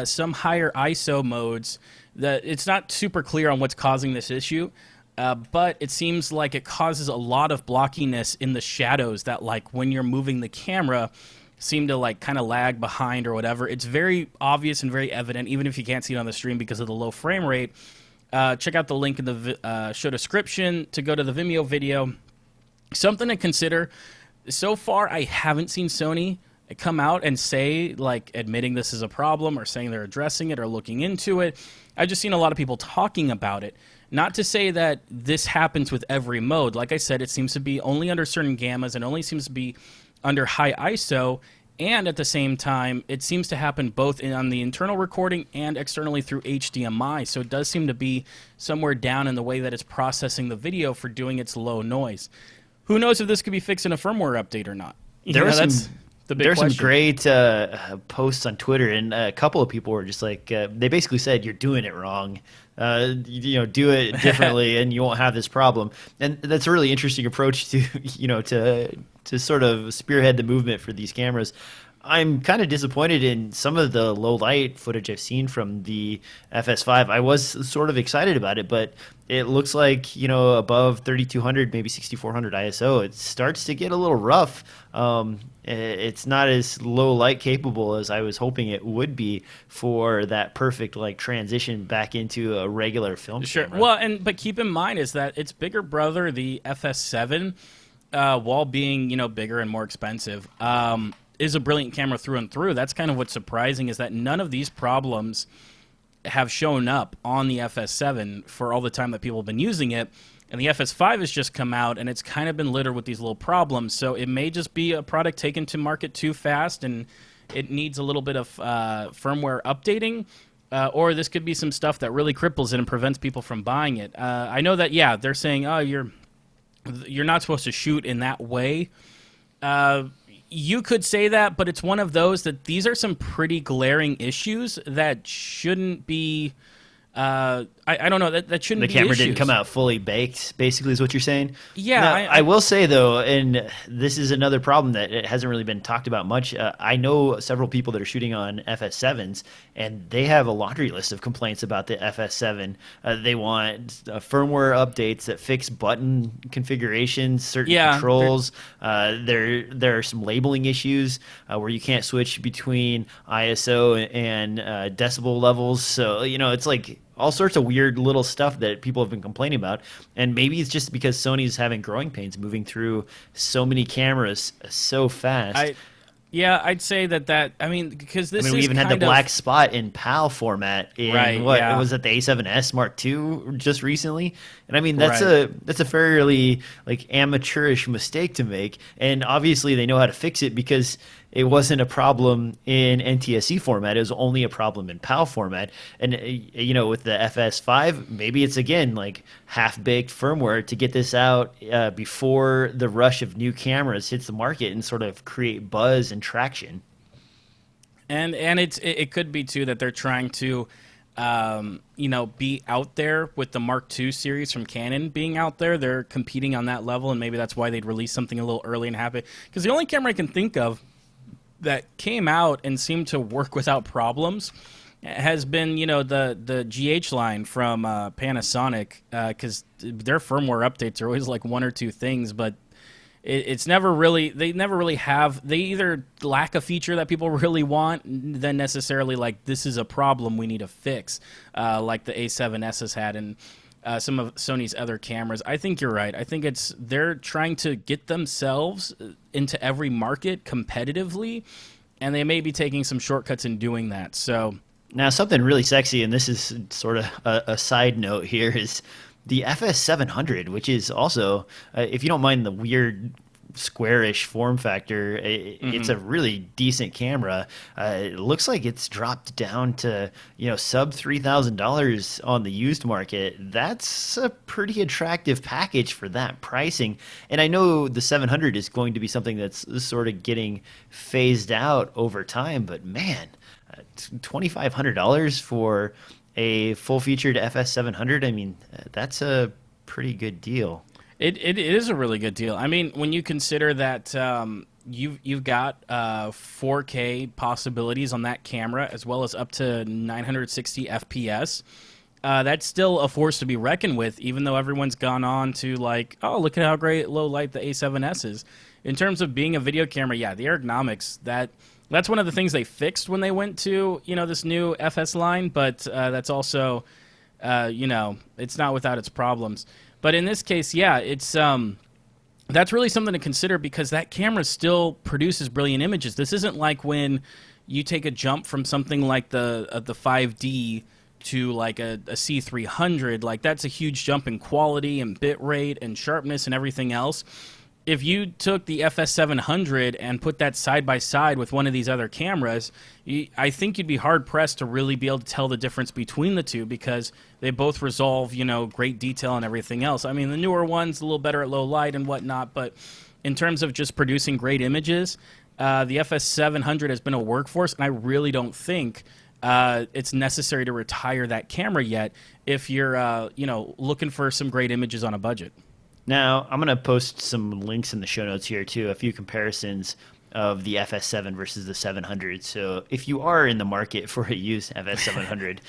Speaker 1: some higher ISO modes. That it's not super clear on what's causing this issue, but it seems like it causes a lot of blockiness in the shadows that, like, when you're moving the camera, seem to like kind of lag behind or whatever. It's very obvious and very evident, even if you can't see it on the stream because of the low frame rate. Check out the link in the show description to go to the Vimeo video. Something to consider. So far, I haven't seen Sony come out and say, like, admitting this is a problem or saying they're addressing it or looking into it. I've just seen a lot of people talking about it. Not to say that this happens with every mode. Like I said, it seems to be only under certain gammas and only seems to be under high ISO. And at the same time, it seems to happen both on the internal recording and externally through HDMI. So it does seem to be somewhere down in the way that it's processing the video for doing its low noise. Who knows if this could be fixed in a firmware update or not?
Speaker 2: There's some great posts on Twitter, and a couple of people were just like, they basically said, you're doing it wrong. Do it differently and you won't have this problem. And that's a really interesting approach to, to sort of spearhead the movement for these cameras. I'm kind of disappointed in some of the low light footage I've seen from the FS5. I was sort of excited about it, but it looks like, above 3200, maybe 6400 ISO, it starts to get a little rough. It's not as low light capable as I was hoping it would be for that perfect transition back into a regular film camera.
Speaker 1: Well, but keep in mind is that its bigger brother, the FS7, while being bigger and more expensive, is a brilliant camera through and through. That's kind of what's surprising, is that none of these problems have shown up on the FS7 for all the time that people have been using it. And the FS5 has just come out, and it's kind of been littered with these little problems. So it may just be a product taken to market too fast, and it needs a little bit of firmware updating. Or this could be some stuff that really cripples it and prevents people from buying it. I know that, yeah, they're saying, oh, you're not supposed to shoot in that way. You could say that, but it's one of those that these are some pretty glaring issues that shouldn't be. I don't know, that shouldn't be
Speaker 2: the camera
Speaker 1: issues.
Speaker 2: didn't come out fully baked, basically, is what you're saying.
Speaker 1: Yeah,
Speaker 2: now, I will say though, and this is another problem that it hasn't really been talked about much. I know several people that are shooting on FS7s, and they have a laundry list of complaints about the FS7. They want firmware updates that fix button configurations, certain controls. There are some labeling issues where you can't switch between ISO and decibel levels. So it's like all sorts of weird little stuff that people have been complaining about. And maybe it's just because Sony's having growing pains moving through so many cameras so fast.
Speaker 1: I'd say that because this is
Speaker 2: we even had the black spot in PAL format in was it the A7S Mark II just recently? And that's a fairly amateurish mistake to make. And obviously they know how to fix it because it wasn't a problem in NTSC format. It was only a problem in PAL format. And with the FS5, maybe it's again half-baked firmware to get this out before the rush of new cameras hits the market and sort of create buzz and traction.
Speaker 1: And it could be too that they're trying to be out there with the Mark II series from Canon being out there. They're competing on that level, and maybe that's why they'd release something a little early and have it. Because the only camera I can think of that came out and seemed to work without problems has been, the GH line from Panasonic, because their firmware updates are always like one or two things, but it's never really, they either lack a feature that people really want, then necessarily like this is a problem we need to fix, like the A7S has had and some of Sony's other cameras. I think you're right. I think they're trying to get themselves into every market competitively, and they may be taking some shortcuts in doing that. So
Speaker 2: now something really sexy, and this is sort of a side note here, is the FS700, which is also, if you don't mind the weird squarish form factor, it's a really decent camera. It looks like it's dropped down to sub $3,000 on the used market. That's a pretty attractive package for that pricing. And I know the 700 is going to be something that's sort of getting phased out over time, but man, $2,500 for a full-featured FS700, I mean, that's a pretty good deal.
Speaker 1: It is a really good deal. I mean, when you consider that you've got 4K possibilities on that camera, as well as up to 960 FPS, that's still a force to be reckoned with, even though everyone's gone on to like, oh, look at how great low light the A7S is. In terms of being a video camera, yeah, the ergonomics, that's one of the things they fixed when they went to, this new FS line, but that's also, it's not without its problems. But in this case, yeah, it's that's really something to consider, because that camera still produces brilliant images. This isn't like when you take a jump from something like the 5D to like a C300. Like, that's a huge jump in quality and bit rate and sharpness and everything else. If you took the FS700 and put that side by side with one of these other cameras, I think you'd be hard pressed to really be able to tell the difference between the two, because they both resolve, great detail and everything else. I mean, the newer one's a little better at low light and whatnot, but in terms of just producing great images, the FS700 has been a workhorse, and I really don't think it's necessary to retire that camera yet if you're, looking for some great images on a budget.
Speaker 2: Now, I'm going to post some links in the show notes here, too, a few comparisons of the FS7 versus the 700. So if you are in the market for a used FS700,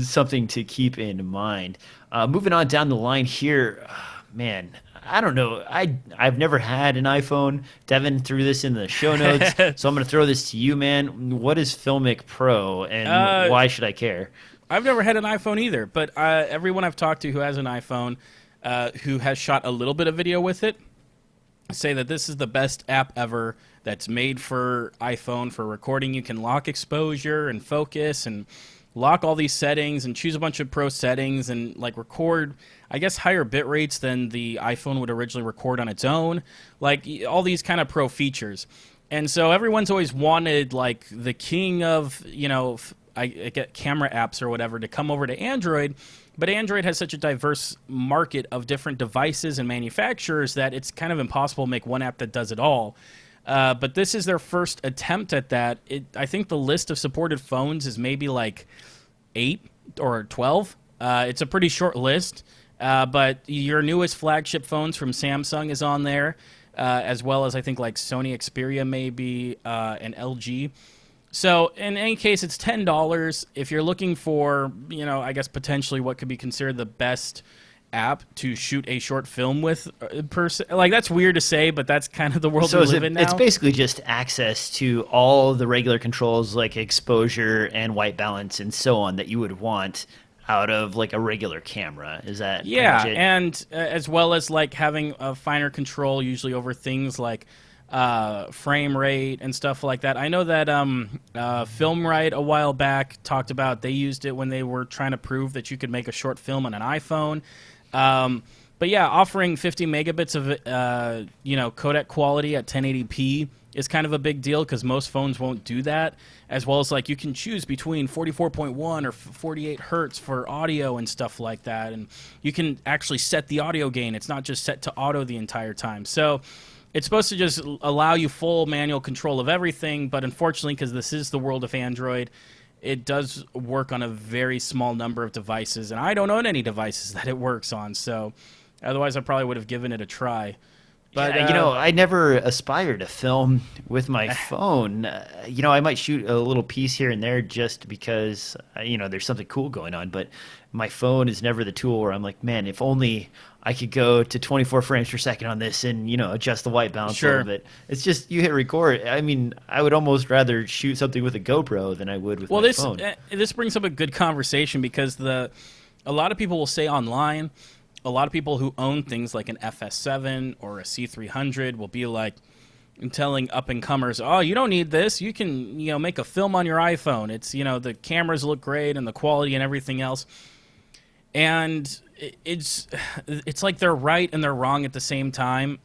Speaker 2: something to keep in mind. Moving on down the line here, man, I don't know. I've never had an iPhone. Devin threw this in the show notes, so I'm going to throw this to you, man. What is Filmic Pro, and why should I care?
Speaker 1: I've never had an iPhone either, but everyone I've talked to who has an iPhone, who has shot a little bit of video with it, say that this is the best app ever that's made for iPhone for recording. You can lock exposure and focus and lock all these settings and choose a bunch of pro settings and like record, I guess, higher bit rates than the iPhone would originally record on its own. Like all these kind of pro features. And so everyone's always wanted like the king of, I get camera apps or whatever to come over to Android. But Android has such a diverse market of different devices and manufacturers that it's kind of impossible to make one app that does it all. But this is their first attempt at that. I think the list of supported phones is maybe like 8 or 12. It's a pretty short list. But your newest flagship phones from Samsung is on there, as well as I think like Sony Xperia maybe, and LG. So in any case, it's $10 if you're looking for, I guess potentially what could be considered the best app to shoot a short film with. Like, that's weird to say, but that's kind of the world we live in now.
Speaker 2: It's basically just access to all the regular controls like exposure and white balance and so on that you would want out of like a regular camera. Is that
Speaker 1: yeah, and as well as like having a finer control usually over things like frame rate and stuff like that. I know that FilmRite a while back talked about they used it when they were trying to prove that you could make a short film on an iPhone. But yeah, offering 50 megabits of codec quality at 1080p is kind of a big deal because most phones won't do that. As well as like you can choose between 44.1 or 48 hertz for audio and stuff like that, and you can actually set the audio gain. It's not just set to auto the entire time. So it's supposed to just allow you full manual control of everything, but unfortunately, because this is the world of Android, it does work on a very small number of devices, and I don't own any devices that it works on, so otherwise I probably would have given it a try. But
Speaker 2: Yeah, I never aspire to film with my phone. I might shoot a little piece here and there just because, there's something cool going on. But my phone is never the tool where I'm like, man, if only I could go to 24 frames per second on this and, adjust the white balance a little bit. It's just you hit record. I mean, I would almost rather shoot something with a GoPro than I would with my phone.
Speaker 1: This brings up a good conversation because a lot of people will say online, a lot of people who own things like an FS7 or a C300 will be like telling up-and-comers, oh, you don't need this. You can, make a film on your iPhone. It's, the cameras look great and the quality and everything else. And it's like they're right and they're wrong at the same time.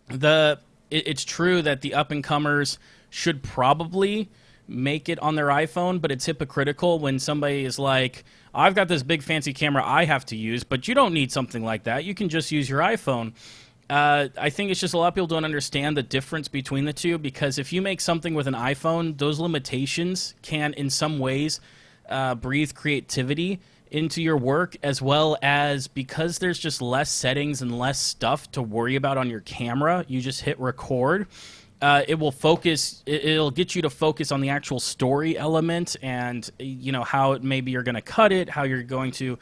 Speaker 1: It's true that the up-and-comers should probably make it on their iPhone, but it's hypocritical when somebody is like, I've got this big fancy camera I have to use, but you don't need something like that. You can just use your iPhone. I think it's just a lot of people don't understand the difference between the two, because if you make something with an iPhone, those limitations can in some ways breathe creativity into your work, as well as because there's just less settings and less stuff to worry about on your camera, you just hit record. It will focus. It'll get you to focus on the actual story element, and how maybe you're going to cut it, how you're going to,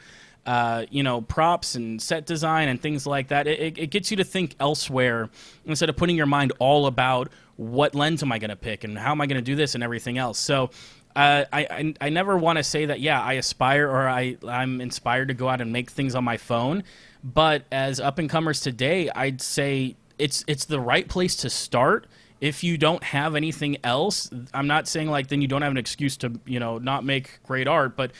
Speaker 1: props and set design and things like that. It gets you to think elsewhere instead of putting your mind all about what lens am I going to pick and how am I going to do this and everything else. So I never want to say that I aspire or I'm inspired to go out and make things on my phone, but as up and comers today, I'd say it's the right place to start. If you don't have anything else, I'm not saying then you don't have an excuse to, not make great art. But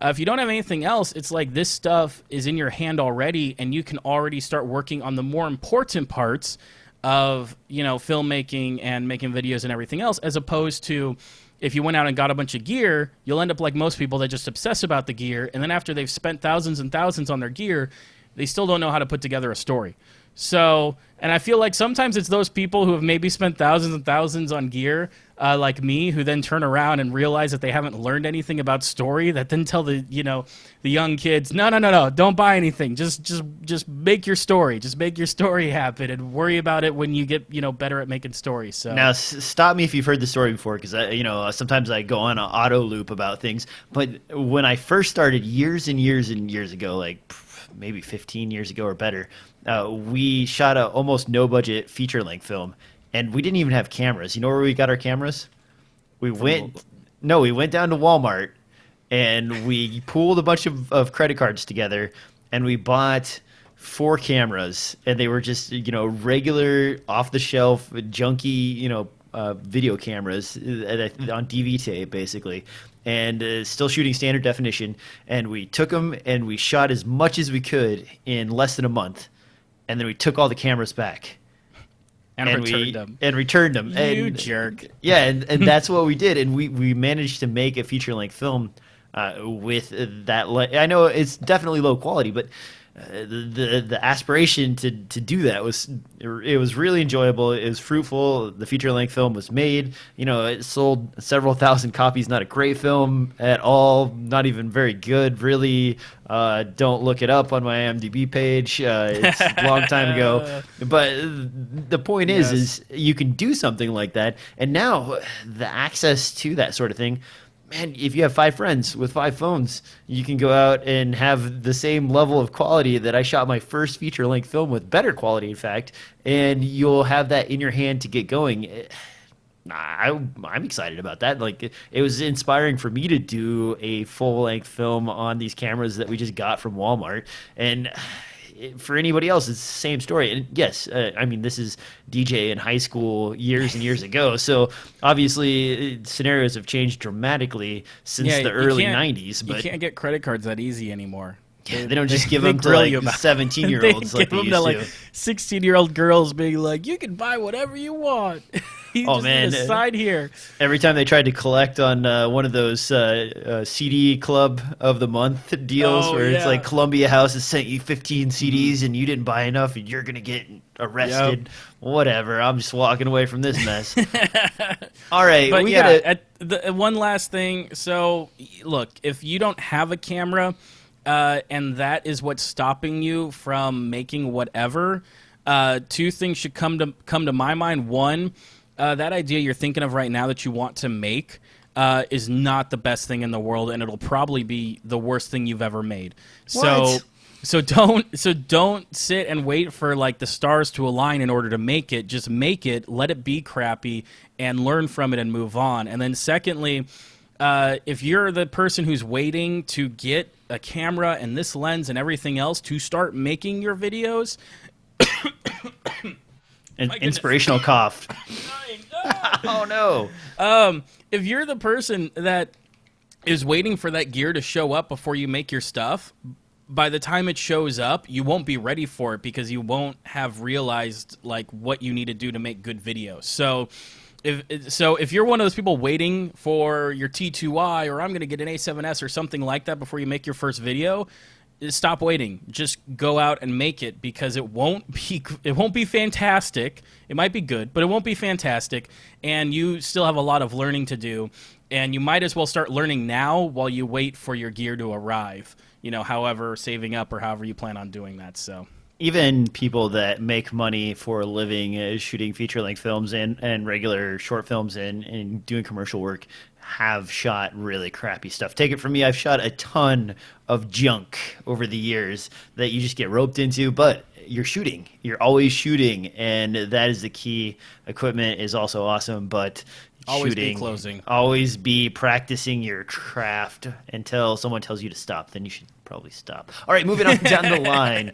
Speaker 1: if you don't have anything else, it's like this stuff is in your hand already, and you can already start working on the more important parts of, filmmaking and making videos and everything else, as opposed to if you went out and got a bunch of gear, you'll end up like most people that just obsess about the gear. And then after they've spent thousands and thousands on their gear, they still don't know how to put together a story. So, and I feel like sometimes it's those people who have maybe spent thousands and thousands on gear, like me, who then turn around and realize that they haven't learned anything about story, that then tell the young kids, no, don't buy anything. Just make your story. Just make your story happen and worry about it when you get, better at making stories. So
Speaker 2: now stop me if you've heard the story before, because sometimes I go on an auto loop about things. But when I first started years and years and years ago, like maybe 15 years ago or better, we shot a almost no budget feature length film, and we didn't even have cameras. You know where we got our cameras? We went down to Walmart, and we pooled a bunch of credit cards together, and we bought 4 cameras, and they were just regular off the shelf junky video cameras on DV tape basically, and still shooting standard definition. And we took them and we shot as much as we could in less than a month, and then we took all the cameras back
Speaker 1: and returned them.
Speaker 2: And returned them.
Speaker 1: You jerk.
Speaker 2: Yeah, and that's what we did, and we managed to make a feature length film with that. I know it's definitely low quality, but the aspiration to do that was really enjoyable. It was fruitful. The feature length film was made. It sold several thousand copies. Not a great film at all. Not even very good. Really, don't look it up on my IMDb page. It's a long time ago. But the point is you can do something like that, and now the access to that sort of thing. Man, if you have 5 friends with 5 phones, you can go out and have the same level of quality that I shot my first feature-length film with, better quality, in fact, and you'll have that in your hand to get going. I'm excited about that. Like, it was inspiring for me to do a full-length film on these cameras that we just got from Walmart, and for anybody else, it's the same story. And yes, I mean, this is DJ in high school years and years ago. So obviously, scenarios have changed dramatically since the early 90s. But
Speaker 1: you can't get credit cards that easy anymore.
Speaker 2: Yeah, they don't just give them to like 17-year-olds like they used to. Like
Speaker 1: 16-year-old girls being like, you can buy whatever you want. You just need a side here.
Speaker 2: Every time they tried to collect on one of those CD Club of the Month deals where it's like Columbia House has sent you 15 CDs and you didn't buy enough and you're going to get arrested. Yep. Whatever. I'm just walking away from this mess. All right.
Speaker 1: But one last thing. So, look, if you don't have a camera and that is what's stopping you from making whatever, two things should come to my mind. One, that idea you're thinking of right now that you want to make is not the best thing in the world, and it'll probably be the worst thing you've ever made.
Speaker 2: What?
Speaker 1: So don't sit and wait for like the stars to align in order to make it. Just make it, let it be crappy, and learn from it and move on. And then secondly, if you're the person who's waiting to get a camera and this lens and everything else to start making your videos,
Speaker 2: An inspirational cough. Oh no.
Speaker 1: If you're the person that is waiting for that gear to show up before you make your stuff, by the time it shows up, you won't be ready for it because you won't have realized like what you need to do to make good videos. So if you're one of those people waiting for your T2i or I'm going to get an A7S or something like that before you make your first video, stop waiting. Just go out and make it, because it won't be fantastic. It might be good, but it won't be fantastic, and you still have a lot of learning to do, and you might as well start learning now while you wait for your gear to arrive. You know, however, saving up or however you plan on doing that. So
Speaker 2: even people that make money for a living shooting feature-length films and regular short films and doing commercial work have shot really crappy stuff. Take it from me, I've shot a ton of junk over the years that you just get roped into, but you're shooting. You're always shooting, and that is the key. Equipment is also awesome, but
Speaker 1: always
Speaker 2: shooting,
Speaker 1: be closing.
Speaker 2: Always be practicing your craft until someone tells you to stop. Then you should probably stop. All right, moving on down the line.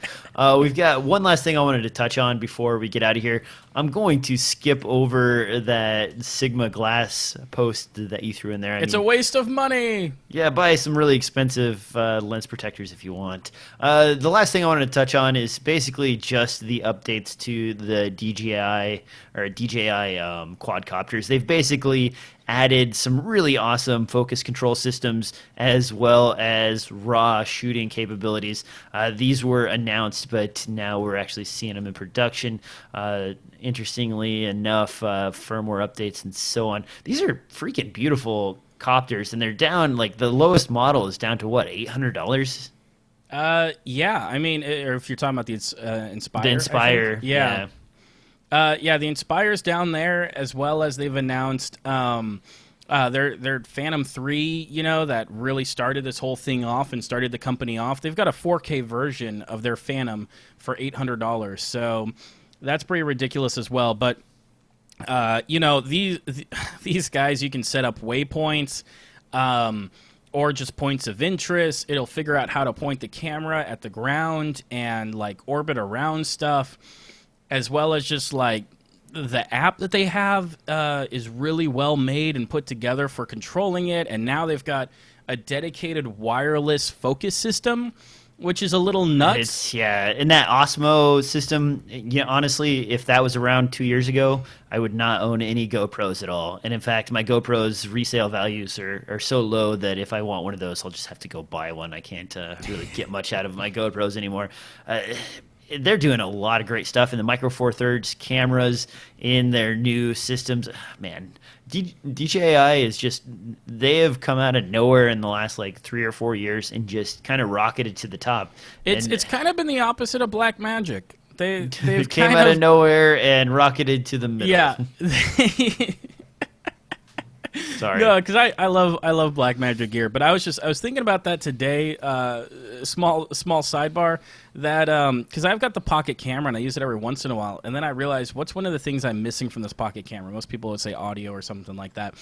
Speaker 2: We've got one last thing I wanted to touch on before we get out of here. I'm going to skip over that Sigma glass post that you threw in there.
Speaker 1: It's a waste of money.
Speaker 2: Yeah, buy some really expensive lens protectors if you want. The last thing I wanted to touch on is basically just the updates to the DJI quadcopters. They've basically added some really awesome focus control systems as well as raw shooting capabilities. These were announced, but now we're actually seeing them in production. Interestingly enough, firmware updates and so on. These are freaking beautiful copters, and they're down, like the lowest model is down to what, $800?
Speaker 1: Yeah, I mean, or if you're talking about the Inspire.
Speaker 2: The Inspire,
Speaker 1: yeah. The Inspire's down there, as well as they've announced their Phantom 3, you know, that really started this whole thing off and started the company off. They've got a 4K version of their Phantom for $800, so that's pretty ridiculous as well. But you know, these guys, you can set up waypoints or just points of interest. It'll figure out how to point the camera at the ground and like orbit around stuff, as well as just like the app that they have is really well made and put together for controlling it. And now they've got a dedicated wireless focus system, which is a little nuts.
Speaker 2: And that Osmo system, honestly, if that was around 2 years ago, I would not own any GoPros at all. And in fact, my GoPros resale values are so low that if I want one of those, I'll just have to go buy one. I can't really get much out of my GoPros anymore. They're doing a lot of great stuff in the Micro Four Thirds cameras in their new systems. Man, DJI is just, they have come out of nowhere in the last like 3 or 4 years and just kind of rocketed to the top.
Speaker 1: It's kind of been the opposite of Blackmagic. They've
Speaker 2: came out of nowhere and rocketed to the middle. Yeah. Sorry.
Speaker 1: No, because I love Blackmagic gear, but I was thinking about that today. Small sidebar that because I've got the pocket camera and I use it every once in a while, and then I realized what's one of the things I'm missing from this pocket camera. Most people would say audio or something like that.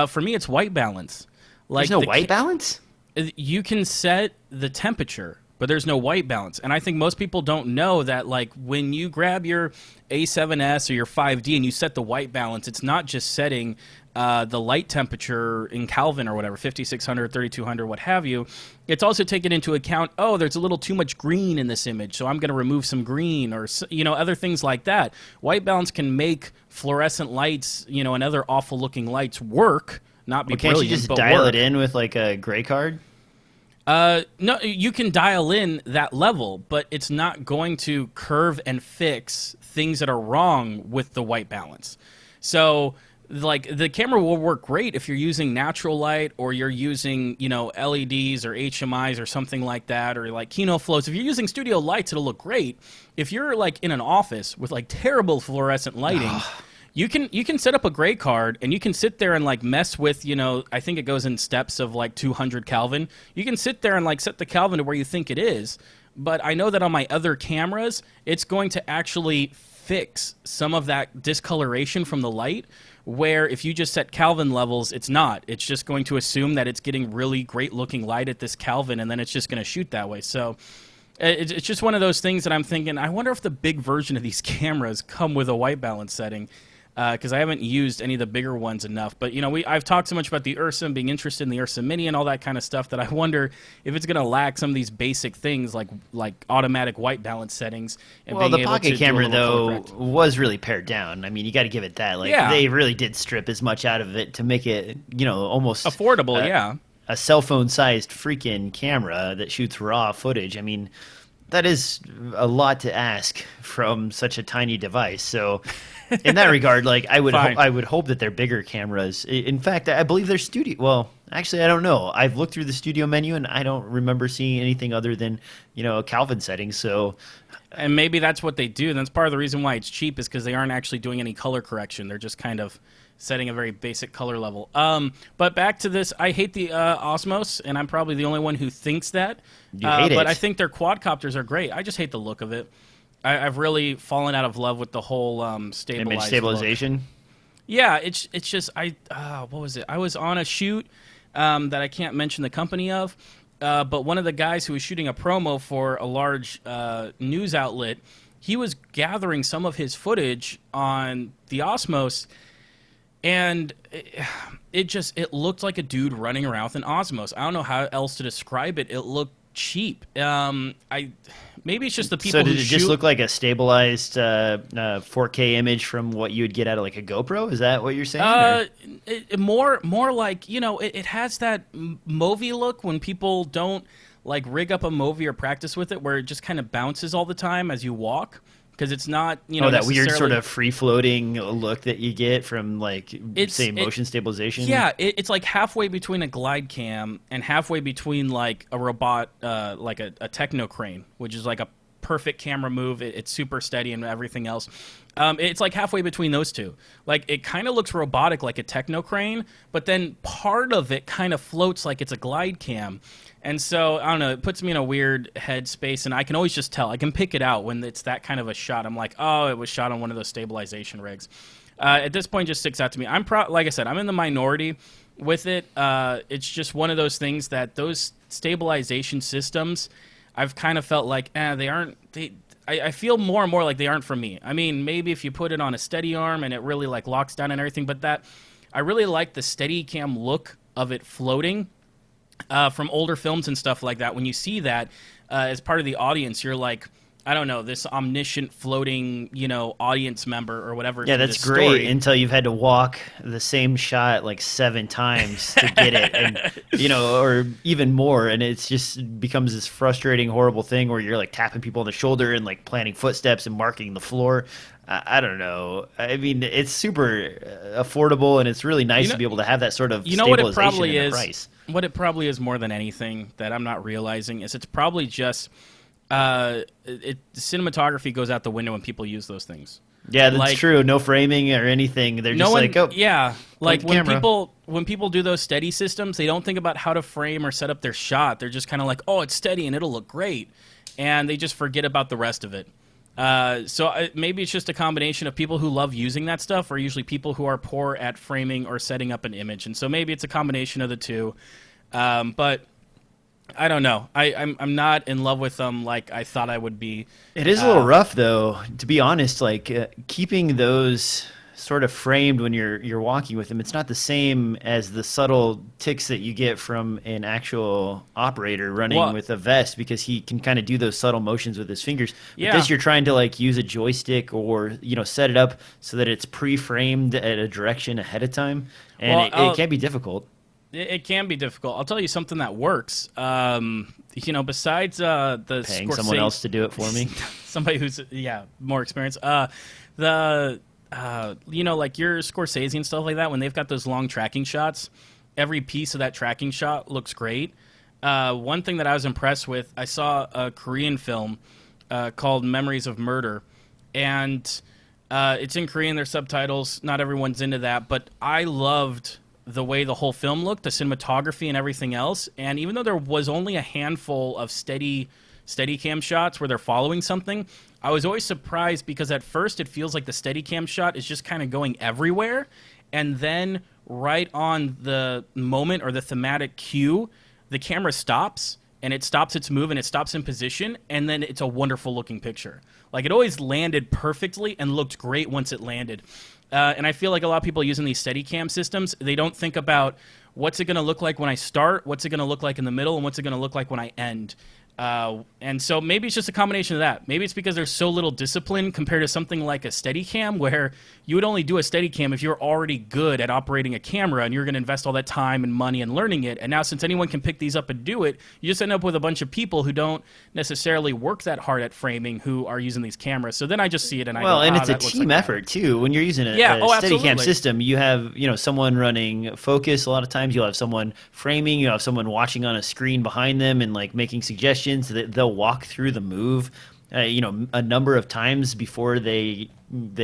Speaker 1: For me, it's white balance.
Speaker 2: Like there's no white balance?
Speaker 1: You can set the temperature, but there's no white balance. And I think most people don't know that, like, when you grab your A7S or your 5D and you set the white balance, it's not just setting the light temperature in Kelvin or whatever, 5600, 3200, what have you. It's also taken into account, oh, there's a little too much green in this image, so I'm going to remove some green, or, you know, other things like that. White balance can make fluorescent lights, you know, and other awful-looking lights work, not be brilliant,
Speaker 2: can't you just dial it in with, like, a gray card?
Speaker 1: No, you can dial in that level, but it's not going to curve and fix things that are wrong with the white balance. So like the camera will work great if you're using natural light or you're using, you know, LEDs or HMIs or something like that, or like Kino floats. If you're using studio lights, it'll look great. If you're like in an office with like terrible fluorescent lighting, you can set up a gray card and you can sit there and like mess with, you know, I think it goes in steps of like 200 Kelvin. You can sit there and like set the Kelvin to where you think it is. But I know that on my other cameras, it's going to actually fix some of that discoloration from the light, where if you just set Kelvin levels, it's not. It's just going to assume that it's getting really great looking light at this Kelvin, and then it's just going to shoot that way. So it's just one of those things that I'm thinking, I wonder if the big version of these cameras come with a white balance setting, because I haven't used any of the bigger ones enough. But, you know, I've talked so much about the Ursa and being interested in the Ursa Mini and all that kind of stuff that I wonder if it's going to lack some of these basic things like automatic white balance settings. And
Speaker 2: well,
Speaker 1: being
Speaker 2: the
Speaker 1: able
Speaker 2: pocket
Speaker 1: to do a
Speaker 2: camera,
Speaker 1: little
Speaker 2: though,
Speaker 1: correct.
Speaker 2: was really pared down. I mean, you got to give it that. Like,
Speaker 1: Yeah.
Speaker 2: they really did strip as much out of it to make it, you know, almost
Speaker 1: Affordable, yeah.
Speaker 2: a cell phone-sized freaking camera that shoots raw footage. I mean, that is a lot to ask from such a tiny device. So, in that regard, like I would hope that they're bigger cameras. In fact, I believe they're studio. Well, actually, I don't know. I've looked through the studio menu and I don't remember seeing anything other than, you know, a Kelvin setting. So,
Speaker 1: and maybe that's what they do. And that's part of the reason why it's cheap, is because they aren't actually doing any color correction. They're just kind of setting a very basic color level. But back to this, I hate the Osmos, and I'm probably the only one who thinks that.
Speaker 2: You hate it.
Speaker 1: But I think their quadcopters are great. I just hate the look of it. I've really fallen out of love with the whole
Speaker 2: image
Speaker 1: stabilization.
Speaker 2: stabilization.
Speaker 1: Yeah, it's just what was it? I was on a shoot that I can't mention the company of, but one of the guys who was shooting a promo for a large news outlet, he was gathering some of his footage on the Osmos, and it looked like a dude running around with an Osmos. I don't know how else to describe it. It looked cheap. Maybe it's just the people.
Speaker 2: So did
Speaker 1: who
Speaker 2: it just
Speaker 1: shoot.
Speaker 2: look like a stabilized 4K image from what you would get out of like a GoPro? Is that what you're saying?
Speaker 1: More like, you know, it has that Movi look when people don't like rig up a Movi or practice with it, where it just kind of bounces all the time as you walk, because it's not, you know,
Speaker 2: that weird
Speaker 1: necessarily
Speaker 2: sort of free floating look that you get from like say motion stabilization.
Speaker 1: Yeah, it's like halfway between a glide cam and halfway between like a robot, like a techno crane, which is like a perfect camera move. It's super steady and everything else. It's like halfway between those two. Like, it kind of looks robotic like a techno crane, but then part of it kind of floats like it's a glide cam. And so, I don't know, it puts me in a weird headspace, and I can always just tell. I can pick it out when it's that kind of a shot. I'm like, oh, it was shot on one of those stabilization rigs. At this point, it just sticks out to me. Like I said, I'm in the minority with it. It's just one of those things that those stabilization systems, I've kind of felt like, I feel more and more like they aren't for me. I mean, maybe if you put it on a steady arm and it really like locks down and everything, but I really like the steady cam look of it floating. From older films and stuff like that, when you see that as part of the audience, you're like, I don't know, this omniscient floating, you know, audience member or whatever.
Speaker 2: Yeah, that's great
Speaker 1: story.
Speaker 2: until you've had to walk the same shot like 7 times to get it, and you know, or even more, and it's just becomes this frustrating, horrible thing where you're like tapping people on the shoulder and like planting footsteps and marking the floor. I don't know. I mean, it's super affordable, and it's really nice to be able to have that sort of
Speaker 1: what it
Speaker 2: stabilization
Speaker 1: probably
Speaker 2: in the
Speaker 1: is.
Speaker 2: price.
Speaker 1: What it probably is more than anything that I'm not realizing is it's probably just cinematography goes out the window when people use those things.
Speaker 2: Yeah, that's
Speaker 1: like,
Speaker 2: true. No framing or anything. They're just like, oh,
Speaker 1: yeah. Like when
Speaker 2: camera.
Speaker 1: people do those steady systems, they don't think about how to frame or set up their shot. They're just kind of like, oh, it's steady and it'll look great, and they just forget about the rest of it. So maybe it's just a combination of people who love using that stuff, or usually people who are poor at framing or setting up an image, and so maybe it's a combination of the two. But I don't know. I'm not in love with them like I thought I would be.
Speaker 2: It is a little rough, though, to be honest. Like keeping those sort of framed when you're walking with them, it's not the same as the subtle ticks that you get from an actual operator running with a vest, because he can kind of do those subtle motions with his fingers. But this, you're trying to like use a joystick or set it up so that it's pre-framed at a direction ahead of time, and it can be difficult.
Speaker 1: It can be difficult. I'll tell you something that works. Besides the
Speaker 2: paying someone else to do it for me,
Speaker 1: somebody who's more experienced. like your Scorsese and stuff like that, when they've got those long tracking shots, every piece of that tracking shot looks great. One thing that I was impressed with, I saw a Korean film called Memories of Murder, and it's in Korean, there's subtitles, not everyone's into that, but I loved the way the whole film looked, the cinematography and everything else, and even though there was only a handful of steady cam shots where they're following something, I was always surprised because at first it feels like the steady cam shot is just kind of going everywhere, and then right on the moment or the thematic cue, the camera stops, and it stops its move, and it stops in position, and then it's a wonderful looking picture. Like, it always landed perfectly and looked great once it landed. And I feel like a lot of people using these Steadicam systems, they don't think about what's it going to look like when I start, what's it going to look like in the middle, and what's it going to look like when I end. And so maybe it's just a combination of that. Maybe it's because there's so little discipline compared to something like a Steadicam, where you would only do a Steadicam if you're already good at operating a camera and you're going to invest all that time and money in learning it. And now since anyone can pick these up and do it, you just end up with a bunch of people who don't necessarily work that hard at framing who are using these cameras. So then I just see it and I go,
Speaker 2: and
Speaker 1: ah,
Speaker 2: it's a team effort too. When you're using a Steadicam system, you have someone running focus. A lot of times you'll have someone framing, you have someone watching on a screen behind them and like making suggestions that they'll walk through the move a number of times before they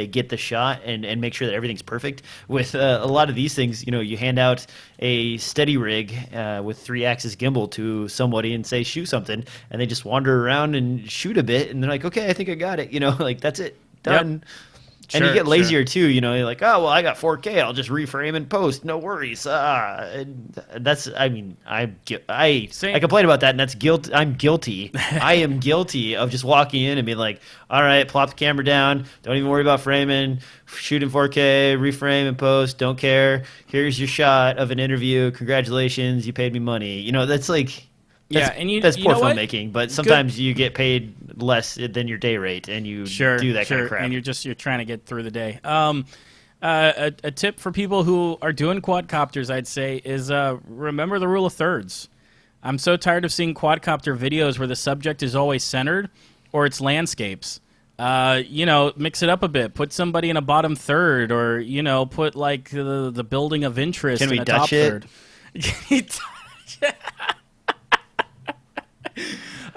Speaker 2: get the shot and make sure that everything's perfect. With a lot of these things, you hand out a steady rig with 3-axis gimbal to somebody and say shoot something, and they just wander around and shoot a bit, and they're like, okay, I think I got it. Like, that's it, done.
Speaker 1: Yep.
Speaker 2: And you get lazier too, you're like, oh, well, I got 4K, I'll just reframe and post, no worries. And that's, I complain about that, and that's guilt. I'm guilty. I am guilty of just walking in and being like, all right, plop the camera down, don't even worry about framing, shoot in 4K, reframe and post, don't care. Here's your shot of an interview. Congratulations, you paid me money. That's like. That's poor filmmaking, but sometimes you get paid less than your day rate, and you do that kind of crap.
Speaker 1: And you're trying to get through the day. A tip for people who are doing quadcopters, I'd say, is remember the rule of thirds. I'm so tired of seeing quadcopter videos where the subject is always centered, or it's landscapes. Mix it up a bit. Put somebody in a bottom third, or put like the building of interest in a top third. Can we Dutch it?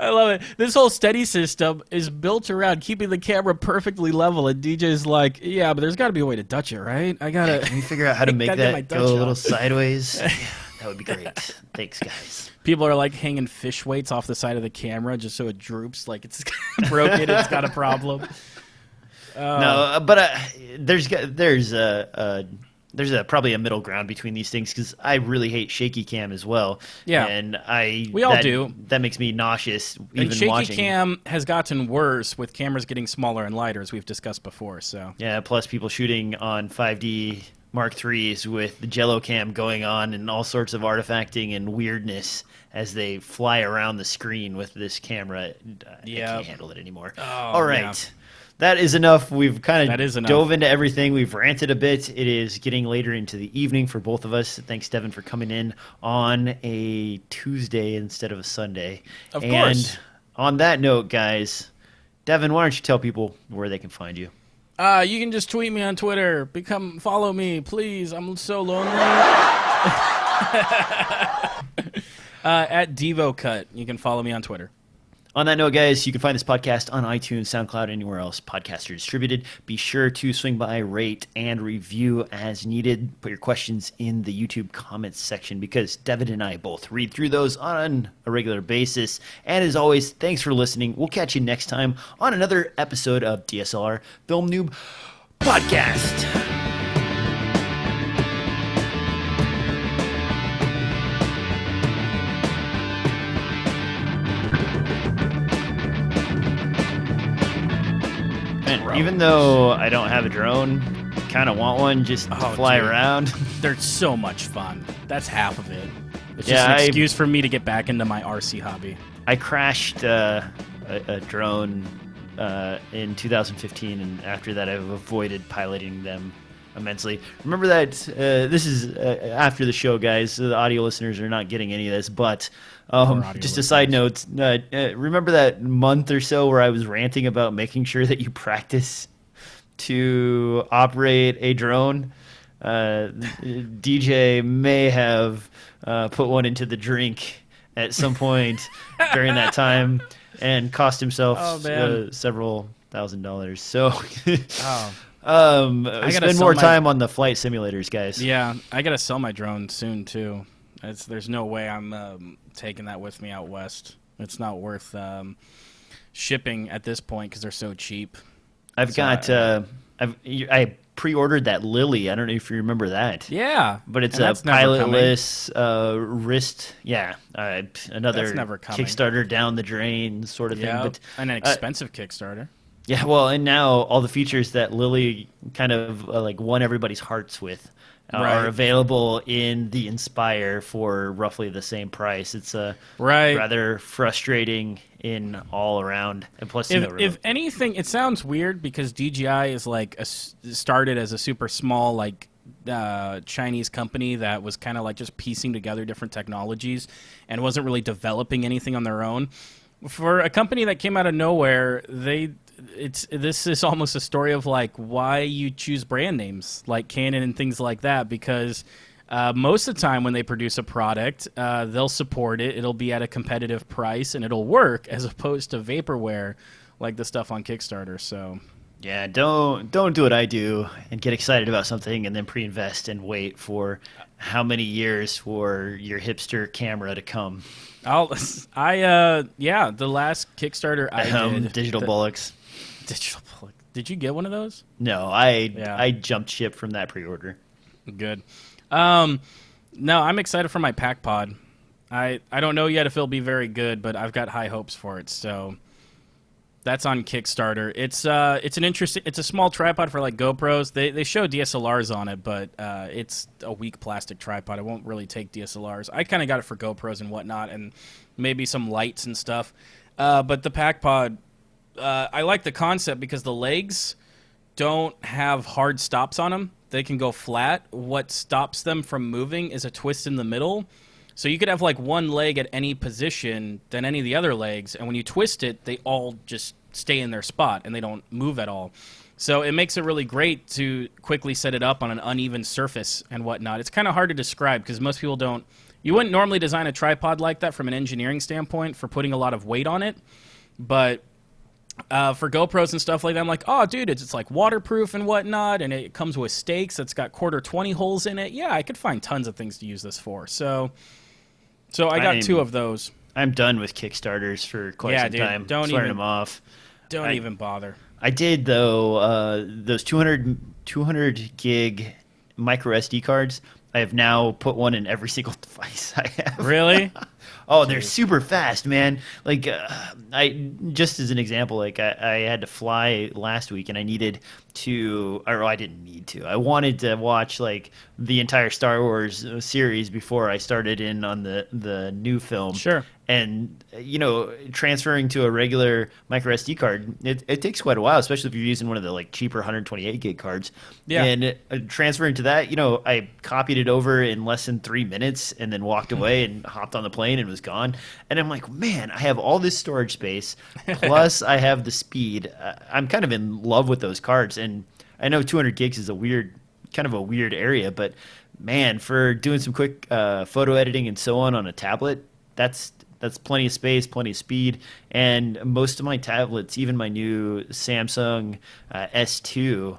Speaker 1: I love it. This whole steady system is built around keeping the camera perfectly level, and DJ's like, yeah, but there's got to be a way to Dutch it, right?
Speaker 2: Can we figure out how to make that go a little sideways? Yeah, that would be great. Thanks, guys.
Speaker 1: People are like hanging fish weights off the side of the camera just so it droops like it's broken, it's got a problem.
Speaker 2: No, but there's probably a middle ground between these things, because I really hate shaky cam as well.
Speaker 1: Yeah,
Speaker 2: and
Speaker 1: we all do.
Speaker 2: That makes me nauseous.
Speaker 1: And shaky cam has gotten worse with cameras getting smaller and lighter, as we've discussed before. So
Speaker 2: yeah, plus people shooting on 5D Mark IIIs with the Jello cam going on and all sorts of artifacting and weirdness as they fly around the screen with this camera. I can't handle it anymore. All right. Yeah. That is enough. We've kind of dove into everything. We've ranted a bit. It is getting later into the evening for both of us. Thanks, Devin, for coming in on a Tuesday instead of a Sunday.
Speaker 1: Of course.
Speaker 2: And on that note, guys, Devin, why don't you tell people where they can find you?
Speaker 1: You can just tweet me on Twitter. Follow me, please. I'm so lonely. At DevoCut. You can follow me on Twitter.
Speaker 2: On that note, guys, you can find this podcast on iTunes, SoundCloud, anywhere else podcasts are distributed. Be sure to swing by, rate, and review as needed. Put your questions in the YouTube comments section, because Devin and I both read through those on a regular basis. And as always, thanks for listening. We'll catch you next time on another episode of DSLR Film Noob Podcast. Even though I don't have a drone, kind of want one just to fly around.
Speaker 1: They're so much fun. That's half of it. It's just an excuse for me to get back into my RC hobby.
Speaker 2: I crashed a drone in 2015, and after that I've avoided piloting them immensely. Remember that, this is after the show, guys, so the audio listeners are not getting any of this, but just a side note, remember that month or so where I was ranting about making sure that you practice to operate a drone. DJ may have put one into the drink at some point during that time and cost himself several $1,000s. So spend more time on the flight simulators, guys.
Speaker 1: Yeah, I gotta sell my drone soon too. There's no way I'm taking that with me out west. It's not worth shipping at this point because they're so cheap.
Speaker 2: I pre-ordered that Lily. I don't know if you remember that.
Speaker 1: Yeah,
Speaker 2: but it's a pilotless wrist. Yeah, another Kickstarter down the drain sort of thing. But
Speaker 1: and an expensive Kickstarter.
Speaker 2: Yeah, well, and now all the features that Lily kind of like won everybody's hearts with are available in the Inspire for roughly the same price. It's rather frustrating in all around. And plus,
Speaker 1: if anything, it sounds weird because DJI is like started as a super small like Chinese company that was kind of like just piecing together different technologies and wasn't really developing anything on their own. For a company that came out of nowhere, this is almost a story of like why you choose brand names like Canon and things like that, because most of the time when they produce a product, they'll support it. It'll be at a competitive price and it'll work, as opposed to vaporware like the stuff on Kickstarter. So
Speaker 2: yeah, don't do what I do and get excited about something and then pre-invest and wait for how many years for your hipster camera to come.
Speaker 1: The last Kickstarter I did,
Speaker 2: Digital Bullocks.
Speaker 1: Digital Bullock. Did you get one of those?
Speaker 2: No, I jumped ship from that pre-order.
Speaker 1: Good. No, I'm excited for my pack pod. I don't know yet if it'll be very good, but I've got high hopes for it. So that's on Kickstarter. It's a small tripod for like GoPros. They show DSLRs on it, but it's a weak plastic tripod. It won't really take DSLRs. I kind of got it for GoPros and whatnot, and maybe some lights and stuff. But the pack pod, I like the concept because the legs don't have hard stops on them. They can go flat. What stops them from moving is a twist in the middle. So you could have like one leg at any position than any of the other legs, and when you twist it, they all just stay in their spot and they don't move at all. So it makes it really great to quickly set it up on an uneven surface and whatnot. It's kind of hard to describe because most people don't. You wouldn't normally design a tripod like that from an engineering standpoint for putting a lot of weight on it, but for GoPros and stuff like that, I'm like, oh, dude, it's like waterproof and whatnot, and it comes with stakes. It's got quarter 20 holes in it. Yeah, I could find tons of things to use this for. So I got two of those.
Speaker 2: I'm done with Kickstarters for quite some time.
Speaker 1: Don't
Speaker 2: swearing them off.
Speaker 1: Don't even bother.
Speaker 2: I did, though, those 200 gig micro SD cards. I have now put one in every single device I have.
Speaker 1: Really?
Speaker 2: Oh, they're super fast, man. Like, I just as an example, like I had to fly last week, and I needed to, or I didn't need to. I wanted to watch like the entire Star Wars series before I started in on the new film.
Speaker 1: Sure.
Speaker 2: And transferring to a regular micro SD card, it takes quite a while, especially if you're using one of the like cheaper 128 gig cards.
Speaker 1: Yeah.
Speaker 2: And transferring to that, I copied it over in less than 3 minutes, and then walked away and hopped on the plane and was gone. And I'm like, man, I have all this storage space, plus I have the speed. I'm kind of in love with those cards, and I know 200 gigs is a weird area, but man, for doing some quick photo editing and so on a tablet, that's plenty of space, plenty of speed. And most of my tablets, even my new Samsung S2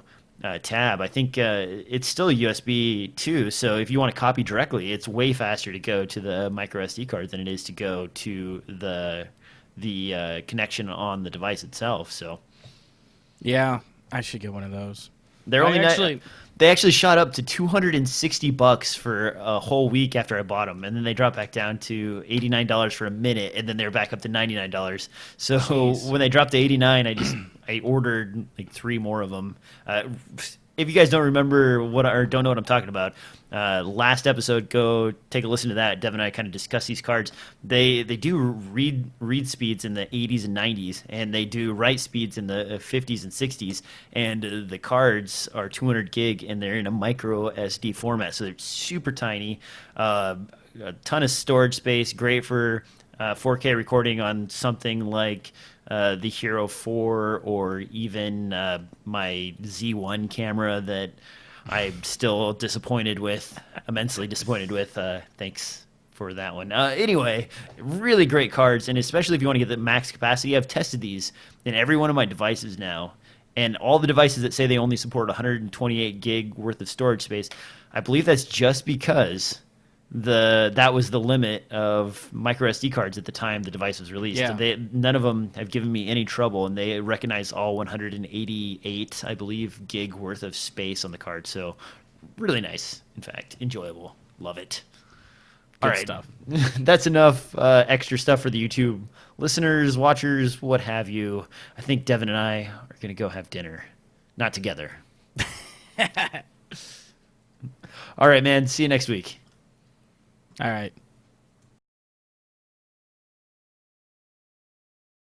Speaker 2: tab, I think it's still a USB 2. So if you want to copy directly, it's way faster to go to the micro SD card than it is to go to the connection on the device itself. So
Speaker 1: yeah, I should get one of those.
Speaker 2: They actually shot up to $260 for a whole week after I bought them, and then they dropped back down to $89 for a minute, and then they're back up to $99. So Jeez. When they dropped to $89, I ordered like 3 more of them. If you guys don't remember or don't know what I'm talking about, last episode, go take a listen to that. Dev and I kind of discuss these cards. They do read speeds in the 80s and 90s, and they do write speeds in the 50s and 60s. And the cards are 200 gig, and they're in a micro SD format, so they're super tiny. A ton of storage space, great for 4K recording on something like the Hero 4 or even my Z1 camera that I'm still immensely disappointed with. Thanks for that one. Anyway, really great cards, and especially if you want to get the max capacity. I've tested these in every one of my devices now, and all the devices that say they only support 128 gig worth of storage space, I believe that's just because that was the limit of micro SD cards at the time the device was released.
Speaker 1: Yeah.
Speaker 2: None of them have given me any trouble, and they recognize all 188, I believe, gig worth of space on the card. So really nice, in fact, enjoyable. Love it.
Speaker 1: Good
Speaker 2: All right,
Speaker 1: stuff.
Speaker 2: That's enough extra stuff for the YouTube listeners, watchers, what have you. I think Devin and I are going to go have dinner. Not together. All right, man. See you next week.
Speaker 1: All right.